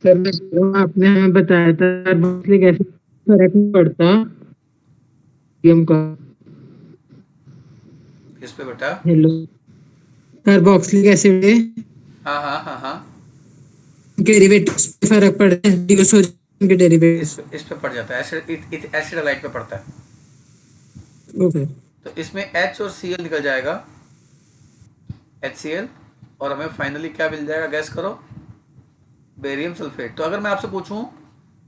सर आपने हमें बताया था कार्बोक्सिलिक एसिड फर्क नहीं पड़ता हम का। किस पे बेटा? हेलो, कार्बोक्सिलिक एसिड हाँ हाँ हाँ हाँ, डेरिवेटिव्स पे फर्क पड़ता है, रिड्यूस हो जाते हैं डेरिवेटिव्स। इस पे पड़ जाता है, एसिड हलाइड पे पड़ता है। ओके, तो इसमें H और Cl निकल जाएगा, HCl, और हमें फाइनली क्या मिल जाएगा, गैस करो? Barium sulphate. तो अगर मैं आपसे पूछूं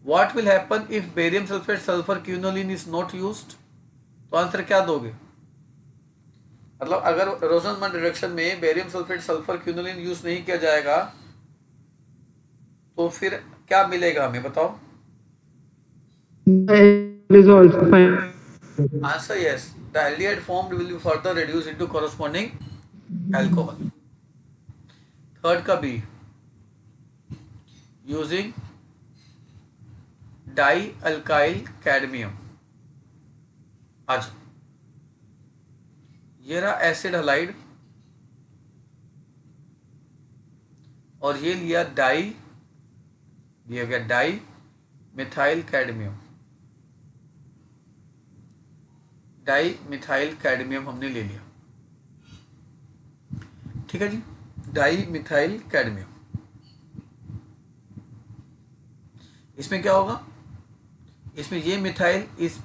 what will happen if barium sulphate sulphur quinoline is not used, तो आंसर क्या दोगे? मतलब अगर रोजनमन रिडक्शन में barium sulphate sulphur quinoline use नहीं किया जाएगा तो फिर क्या मिलेगा हमें, बताओ? is also fine. Answer yes. The aldehyde formed will be further reduced into corresponding alcohol. Third का B, using dialkyl cadmium. आज ये रहा एसिड हलाइड और ये लिया डाई, दिया गया di methyl cadmium. Di methyl cadmium हमने ले लिया, ठीक है जी, डाई मिथाइल कैडमियम। इसमें क्या होगा, इसमें ये मिथाइल इस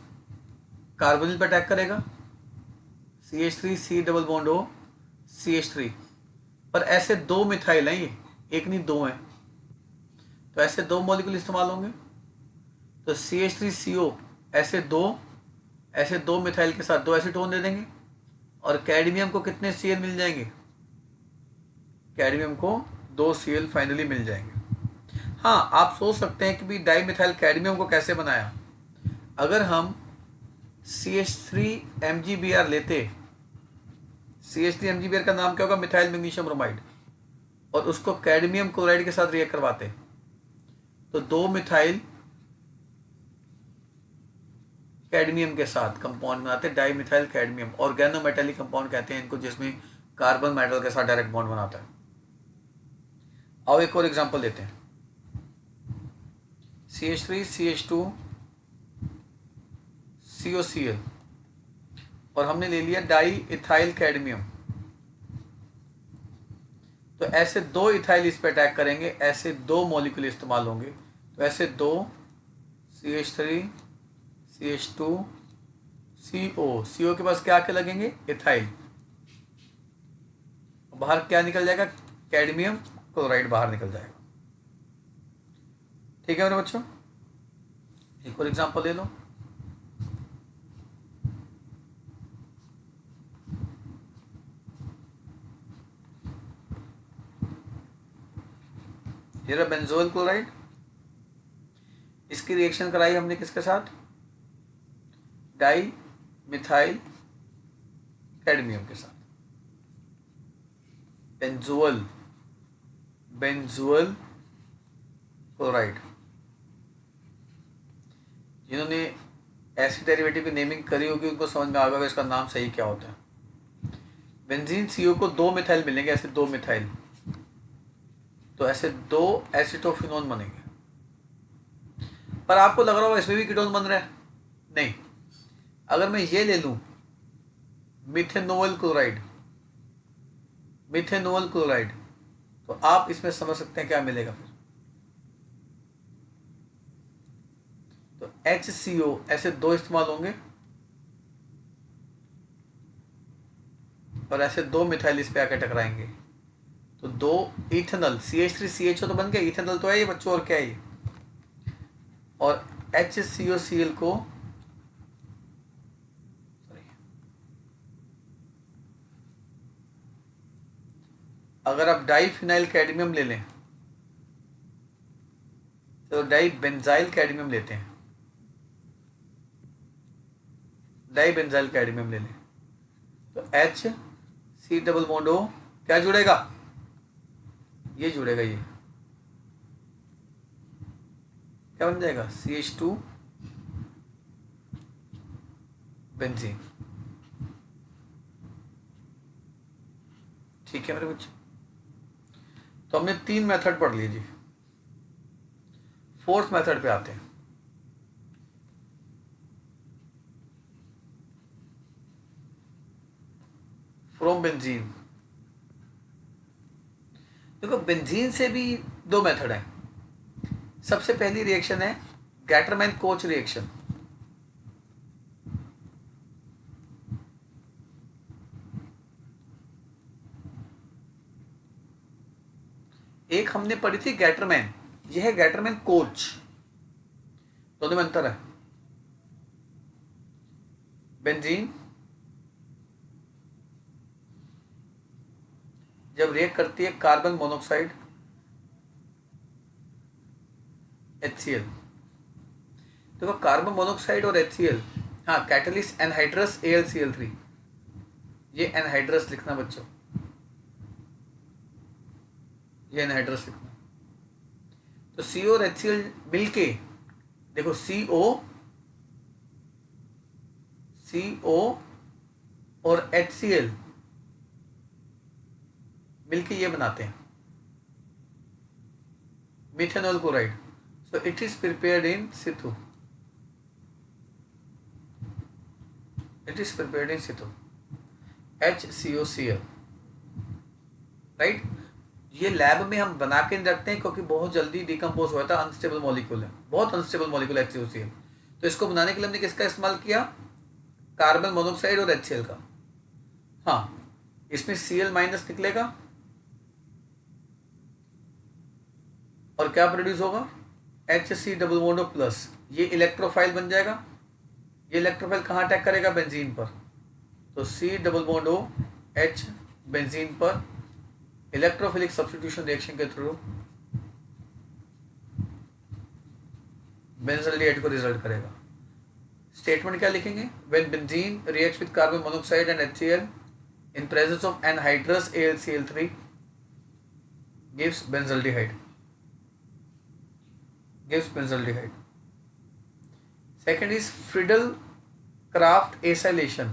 कार्बोनिल पर अटैक करेगा, CH3 C double bond O CH3, पर ऐसे दो मिथाइल हैं, ये एक नहीं दो हैं, तो ऐसे दो मॉलिक्यूल इस्तेमाल होंगे। तो CH3CO ऐसे दो मिथाइल के साथ दो एसीटोन दे देंगे और कैडमियम को कितने Cl मिल जाएंगे, कैडमियम को 2 Cl फाइनली मिल जाएंगे। हाँ, आप सोच सकते हैं कि भी डाई मिथाइल कैडमियम को कैसे बनाया। अगर हम CH3 MgBr लेते, CH3 MgBr का नाम क्या होगा, मिथाइल मैग्नीशियम ब्रोमाइड, और उसको कैडमियम क्लोराइड के साथ रिएक्ट करवाते, तो दो मिथाइल कैडमियम के साथ कंपाउंड बनाते di methyl cadmium. Organometallic compound कहते हैं इनको, जिसमें कार्बन मेटल के साथ डायरेक्ट बॉन्ड बनाता है। आओ एक और एग्जांपल देते हैं, CH3 CH2 COCl और हमने ले लिया डाई इथाइल कैडमियम। तो ऐसे दो इथाइल इस पे अटैक करेंगे, ऐसे दो मॉलिक्यूल इस्तेमाल होंगे, तो ऐसे दो CH3 CH2 CO के पास क्या क्या लगेंगे, इथाइल, बाहर क्या निकल जाएगा, कैडमियम क्लोराइड बाहर निकल जाएगा। ठीक है मेरे बच्चों, एक और एग्जांपल ले लो। ये रहा बेंजोइल क्लोराइड, इसकी रिएक्शन कराई हमने किसके साथ, डाई मिथाइल कैडमियम के साथ। बेंजोइल क्लोराइड, जिन्होंने एसिड डेरिवेटिव की नेमिंग करी होगी उनको समझ में आ गया इसका नाम सही क्या होता है। बेंजीन CO को दो मिथाइल मिलेंगे, ऐसे दो मिथाइल, तो ऐसे दो एसिटोफिनोन बनेंगे। पर आपको लग रहा होगा इसमें भी कीटोन बन रहा है, नहीं। अगर मैं ये ले लूं मिथेनोल क्लोराइड, तो आप इसमें समझ सकते हैं क्या मिलेगा फिर। तो HCO ऐसे दो इस्तेमाल होंगे और ऐसे दो मिथाइल इस पे आके टकराएंगे, तो दो इथेनॉल CH3 CHO तो बन गया, इथेनॉल तो है ये बच्चों, और क्या है ये, और HCOCl को अगर आप डाई फिनाइल कैडमियम ले लें, तो डाई बेंजाइल कैडमियम लेते हैं, डाई बेंजाइल कैडमियम ले लें, तो HC डबल बॉन्ड O क्या जुड़ेगा, ये जुड़ेगा, ये क्या बन जाएगा, CH2 बेंजीन। ठीक है मेरे बच्चे, तो हमने 3 मेथड पढ़ लिए जी। फोर्थ मेथड पे आते हैं। फ्रॉम बेंजीन, देखो बेंजीन से भी दो मेथड है। सबसे पहली रिएक्शन है गैटरमैन कोच रिएक्शन। एक हमने पढ़ी थी गैटरमैन, यह है गैटरमैन कोच, दोनों में अंतर है। बेंजीन जब रिएक्ट करती है कार्बन मोनोऑक्साइड HCl, देखो कार्बन मोनोऑक्साइड और HCl हाँ, कैटलिस्ट एनहाइड्रस AlCl3, ये एनहाइड्रस लिखना बच्चों, ये एनहाइड्रस लिखना। तो CO और HCl मिलके, देखो CO और HCl मिलके ये बनाते हैं methanol chloride. So it is prepared in situ, HCOCl, right. ये लैब में हम बना के नहीं रखते हैं क्योंकि बहुत जल्दी डिकम्पोज हो जाता है, अनस्टेबल मॉलिक्यूल है, बहुत अनस्टेबल मॉलिक्यूल HCOCl। तो इसको बनाने के लिए हमने किसका इस्तेमाल किया, कार्बन मोनोऑक्साइड और HCl का। हाँ, इसमें Cl माइनस निकलेगा और क्या प्रोड्यूस होगा, HC डबल बॉन्ड प्लस, ये इलेक्ट्रोफाइल बन जाएगा। ये इलेक्ट्रोफाइल कहाँ अटैक करेगा, बेंजीन पर। तो C double bond O H benzene पर इलेक्ट्रोफिलिक सब्स्टिट्यूशन रिएक्शन के थ्रू बेंजल्डिहाइड को रिजल्ट करेगा। स्टेटमेंट क्या लिखेंगे, when benzene reacts with carbon monoxide and HCl in presence of anhydrous AlCl3 gives benzaldehyde. Second is Friedel-Crafts acylation,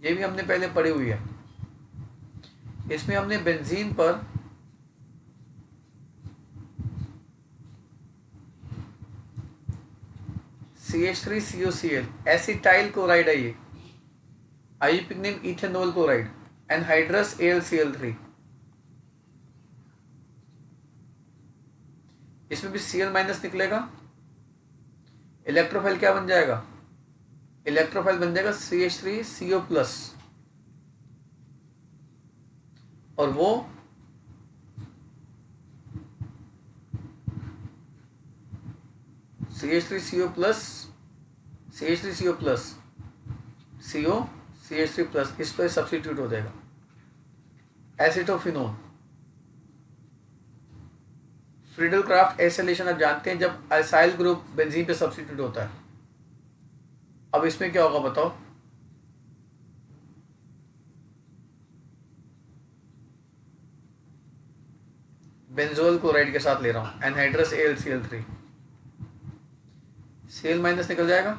ये भी हमने पहले पढ़ी हुई है। इसमें हमने बेंजीन पर CH3COCl एसिटाइल क्लोराइड है, ये IUPAC name ethanol chloride, anhydrous AlCl3, इसमें भी Cl माइनस निकलेगा। इलेक्ट्रोफाइल क्या बन जाएगा, इलेक्ट्रोफाइल बन जाएगा CH3CO प्लस, और वो CH3CO plus CO CH3 plus, इस पर सब्स्टिट्यूट हो जाएगा एसिटोफिनोन। फ्रीडल-क्राफ्ट एसिलेशन आप जानते हैं, जब अल्साइल ग्रुप बेंजीन पे सब्स्टिट्यूट होता है। अब इसमें क्या होगा बताओ, बेंजोल क्लोराइड के साथ ले रहा हूं, एनहाइड्रस AlCl3, Cl माइनस निकल जाएगा,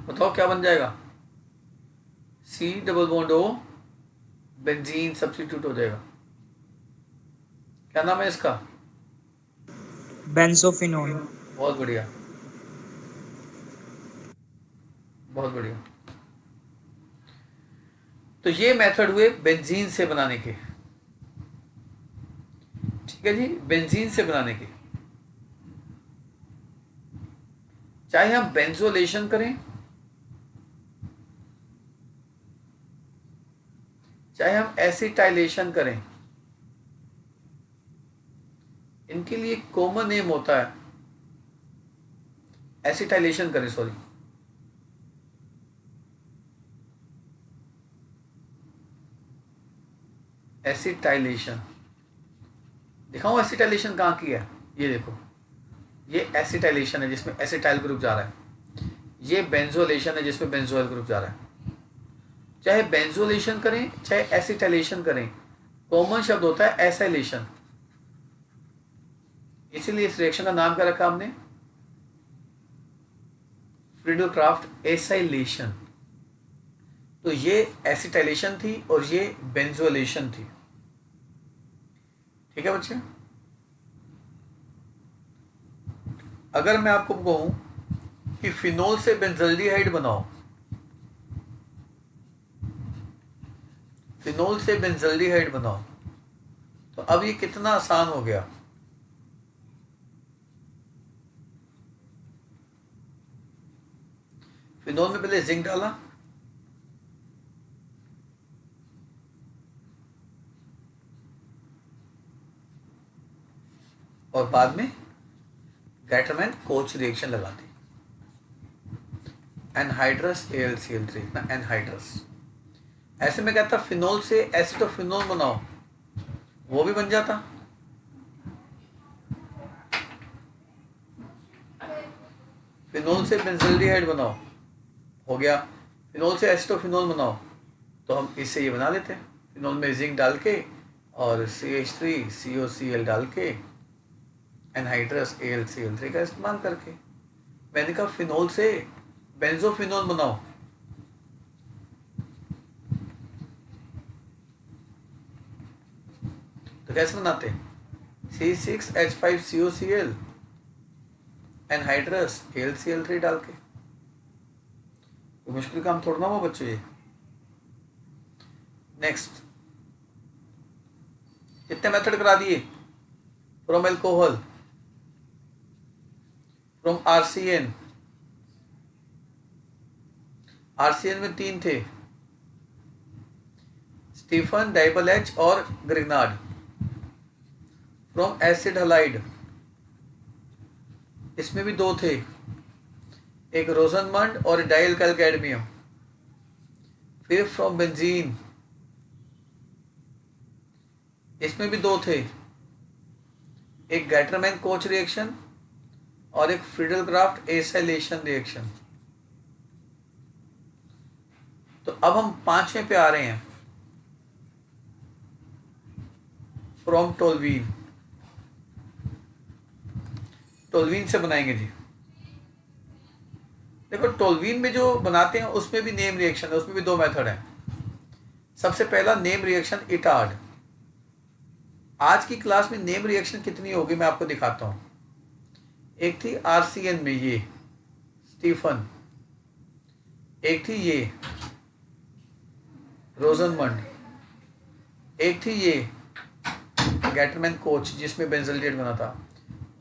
बताओ क्या बन जाएगा, C double bond O benzene substitute हो जाएगा। क्या नाम है इसका, बेंजोफिनोन। बहुत बढ़िया, बहुत बढ़िया। तो ये मेथड हुए बेंजीन से बनाने के, ठीक है जी, बेंजीन से बनाने के। चाहे हम बेंजोलेशन करें, चाहे हम एसिटाइलेशन करें, इनके लिए कॉमन नेम होता है, एसिटाइलेशन करें, सॉरी, एसिटाइलेशन। दिखाऊं एसिटाइलेशन कहाँ की है, ये देखो, ये एसिटाइलेशन है जिसमें एसिटाइल ग्रुप जा रहा है, ये बेंजोलेशन है जिसमें बेंजोइल ग्रुप जा रहा है। चाहे बेंजोलेशन करें चाहे एसिटाइलेशन करें, कॉमन शब्द होता है एसाइलेशन। इसीलिए इस रिएक्शन का नाम क्या रखा हमने, फ्रीडल-क्राफ्ट एसाइलेशन। तो ये एसिटाइलेशन थी और ये बेंजोलेशन थी, ठीक है बच्चे। अगर मैं आपको कहूं कि फिनोल से बेंजल्डिहाइड बनाओ, फिनोल से बेंजल्डिहाइड बनाओ, तो अब ये कितना आसान हो गया। फिनोल में पहले जिंक डाला, और बाद में गैटरमैन कोच रिएक्शन लगा दी, एनहाइड्रस AlCl3 ना, एनहाइड्रस। ऐसे में कहता फिनोल से एसिटोफिनोल बनाओ, वो भी बन जाता, फिनोल से बेंजल्डिहाइड बनाओ, हो गया। फिनोल से एसिटोफिनोल बनाओ, तो हम इससे ये बना लेते हैं, फिनोल में जिंक डाल के और CH3COCl डाल के एनहाइड्रस AlCl3 का इस्तेमाल करके। मैंने कहा फिनोल से बेंजोफिनोल बनाओ, तो कैसे बनाते हैं? C6H5COCl एनहाइड्रस AlCl3 डाल के। तो मुश्किल काम थोड़ा ना हो बच्चों ये। नेक्स्ट, कितने मेथड करा दिए? फ्रॉम एल्कोहल, फ्रॉम आरसीएन में 3 थे, स्टीफन, डाइबल एच और ग्रिग्नार्ड। फ्रॉम एसिड हलाइड, इसमें भी 2 थे, एक रोजनमंड और डाइल कैडमियम। फिर फ्रॉम बेंजीन, इसमें भी 2 थे, एक गैटरमैन कोच रिएक्शन और एक फ्रीडलक्राफ्ट एसाइलेशन रिएक्शन। तो अब हम 5वें पे आ रहे हैं, फ्रॉम टोल्वीन। टोल्वीन से बनाएंगे जी। देखो टोल्वीन में जो बनाते हैं उसमें भी नेम रिएक्शन है, उसमें भी 2 मेथड है। सबसे पहला नेम रिएक्शन इटार्ड। आज की क्लास में नेम रिएक्शन कितनी होगी मैं आपको दिखाता हूं। एक थी आरसीएन में ये स्टीफन, एक थी ये रोजनमंड, एक थी ये गैटरमैन कोच जिसमें बेंजल्डेट बना था,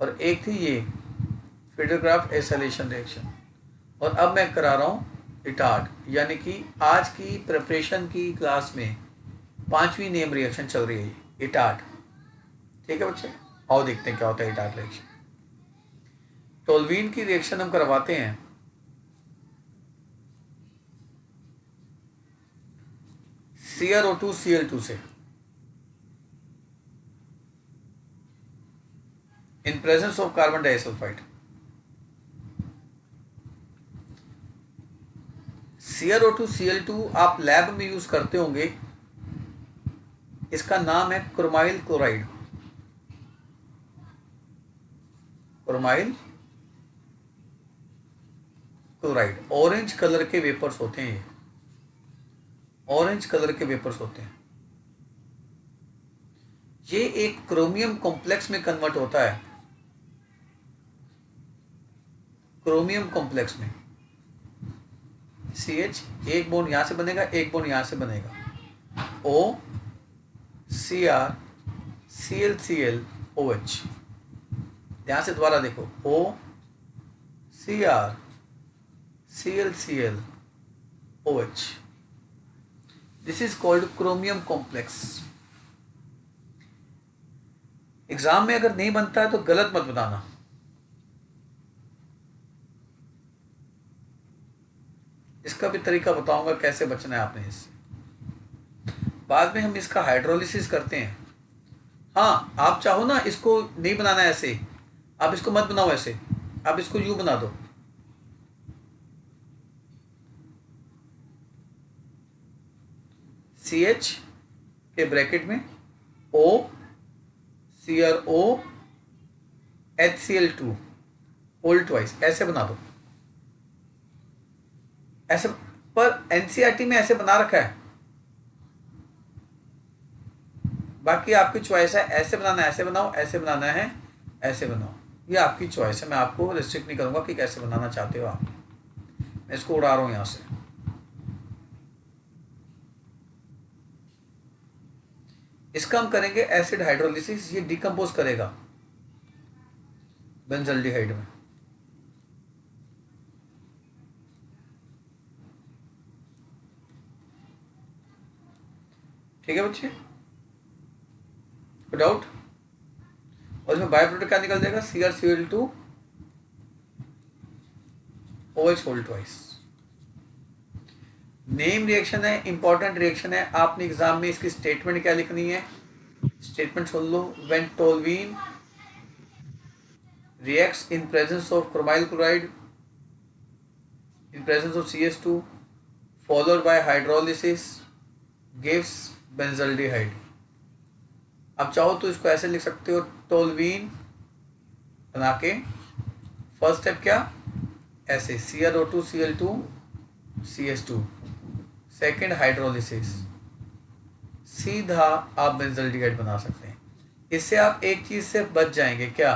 और एक थी ये फ्रीडलक्राफ्ट एसाइलेशन रिएक्शन। और अब मैं करा रहा हूँ इटार्ड, यानी कि आज की प्रिपरेशन की क्लास में 5वीं नेम रिएक्शन चल रही है इटार्ड। ठीक है बच्चे, आओ देखते हैं क्या होता है इटार्ड रिएक्शन। टोल्वीन की रिएक्शन हम करवाते हैं CrO2Cl2 से, इन presence of carbon disulphide. CrO2Cl2 आप लैब में यूज करते होंगे, इसका नाम है chromyl chloride. Chromyl chloride, orange colour के वेपर्स होते हैं, ये ऑरेंज कलर के वेपर्स होते हैं। ये एक क्रोमियम कॉम्प्लेक्स में कन्वर्ट होता है, क्रोमियम कॉम्प्लेक्स में। CH, एक बॉन्ड यहां से बनेगा, एक बॉन्ड यहां से बनेगा, O Cr ClCl OH। ध्यान से दोबारा देखो, O Cr ClCl OH, this is called chromium complex. Exam में अगर नहीं बनता है तो गलत मत बताना। इसका भी तरीका बताऊंगा कैसे बचना है आपने इससे। बाद में हम इसका हाइड्रोलिसिस करते हैं। हाँ, आप चाहो ना इसको नहीं बनाना है ऐसे, आप इसको मत बनाओ ऐसे, आप इसको यूं बना दो। CH के ब्रैकेट में O CrO HCl2 whole twice, ऐसे बना दो ऐसे। पर एनसीईआरटी में ऐसे बना रखा है, बाकी आपकी चॉइस है, ऐसे बनाना है ऐसे बनाओ, ऐसे बनाना है ऐसे बनाओ, ये आपकी चॉइस है। मैं आपको रिस्ट्रिक्ट नहीं करूंगा कि कैसे बनाना चाहते हो आप। मैं इसको उड़ा रहा हूं यहां से। इसका हम करेंगे एसिड हाइड्रोलिसिस, ये डिकम्पोज करेगा बेंजल्डिहाइड में। ठीक है बच्चे, डाउट? और इसमें बाय प्रोडक्ट क्या निकल जाएगा? CrCl2 OH whole twice. Name reaction है, इंपॉर्टेंट रिएक्शन है। आपने एग्जाम में इसकी स्टेटमेंट क्या लिखनी है? स्टेटमेंट सुन लो। When toluene reacts in presence of chromyl chloride in presence of CS2 followed by hydrolysis gives benzaldehyde. अब चाहो तो इसको ऐसे लिख सकते हो, टोल्वीन बना के फर्स्ट स्टेप क्या ऐसे CrO2 Cl2 CS2, second hydrolysis, सीधा आप बेंजल्डिहाइड बना सकते हैं। इससे आप एक चीज से बच जाएंगे, क्या?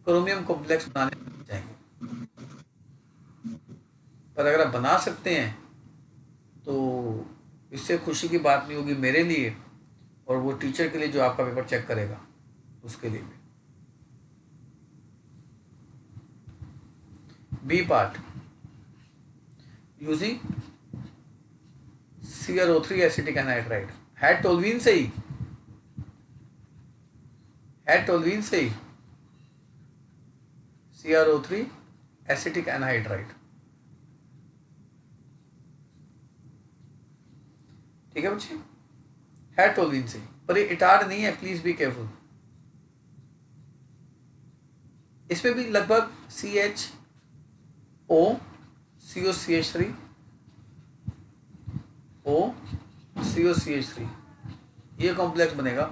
क्रोमियम कॉम्प्लेक्स बनाने में बच जाएंगे। पर अगर आप बना सकते हैं तो इससे खुशी की बात नहीं होगी मेरे लिए और वो टीचर के लिए जो आपका पेपर चेक करेगा उसके लिए भी। B part, using CrO3 acetic anhydride, है टोल्वीन से ही, है टोल्वीन से ही CrO3 एसिटिक एनहाइड्राइड। ठीक है बच्चे, है टोल्वीन से ही, पर ये इटार नहीं है, प्लीज बी केयरफुल। इसमें भी लगभग CHO COCH3 O COCH3 ये कॉम्प्लेक्स बनेगा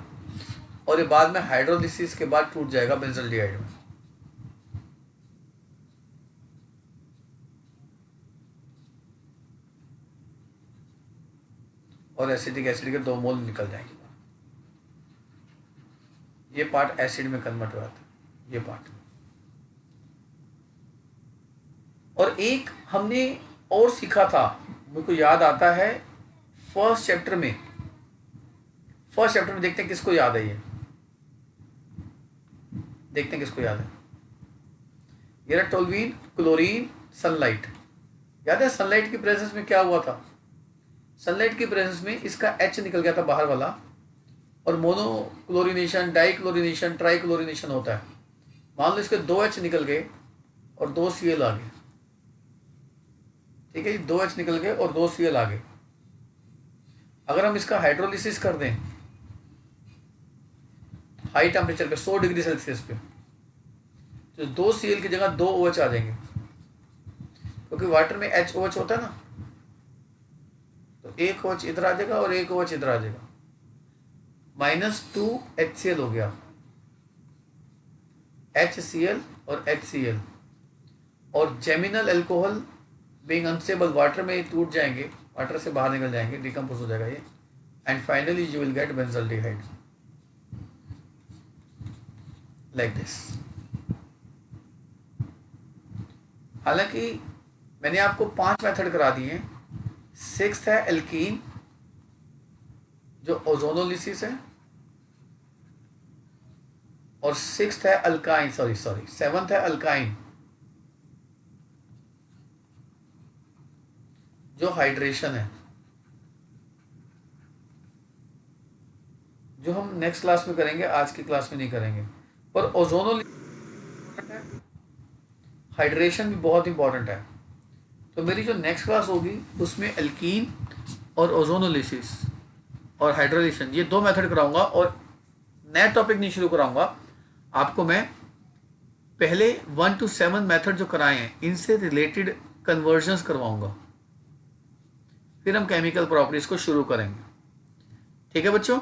और ये बाद में हाइड्रोलिसिस के बाद टूट जाएगा बेंजल्डिहाइड में। और एसिटिक एसिड के 2 मोल निकल जाएंगे। ये पार्ट एसिड में कन्वर्ट हो जाता है, ये पार्ट। और एक हमने और सीखा था, मुझको याद आता है फर्स्ट चैप्टर में देखते हैं किसको याद है, ये देखते हैं किसको याद है। ये रहा टोल्वीन, क्लोरीन, सनलाइट। याद है सनलाइट की प्रेजेंस में क्या हुआ था? सनलाइट की प्रेजेंस में इसका H निकल गया था बाहर वाला और मोनोक्लोरिनेशन, डाइक्लोरिनेशन, ट्राइक्लोरिनेशन होता है। मान लो इसके 2 H निकल गए और 2 Cl आ गए। ठीक है, 2 H निकल गए और 2 Cl आ गए। अगर हम इसका हाइड्रोलिसिस कर दें हाई टेम्परेचर पे 100 डिग्री सेल्सियस पे, तो 2 Cl की जगह 2 OH आ जाएंगे, क्योंकि वाटर में HOH होता है ना, तो एक OH इधर आ जाएगा और एक OH इधर आ जाएगा, -2 HCl हो गया, HCl और HCl। और geminal alcohol being unstable water में टूट जाएंगे, वाटर से बाहर निकल जाएंगे, डिकम्पोज हो जाएगा ये, and finally you will get benzaldehyde like this. हालांकि मैंने आपको 5 मेथड करा दिए हैं। 6th है एल्कीन जो ओजोनोलिसिस है, और 6th है अल्काइन, 7th है अल्काइन जो हाइड्रेशन है, जो हम नेक्स्ट क्लास में करेंगे, आज की क्लास में नहीं करेंगे। पर ओजोनोलिसिस, हाइड्रेशन भी बहुत इंपॉर्टेंट है। तो मेरी जो नेक्स्ट क्लास होगी उसमें एल्कीन और ओजोनोलिसिस और हाइड्रेशन, ये 2 मेथड कराऊंगा और नया टॉपिक नहीं शुरू कराऊंगा आपको। मैं पहले 1 to 7 मेथड जो कराए हैं इनसे रिलेटेड कन्वर्जन्स करवाऊंगा, फिर हम केमिकल प्रॉपर्टीज को शुरू करेंगे। ठीक है बच्चों।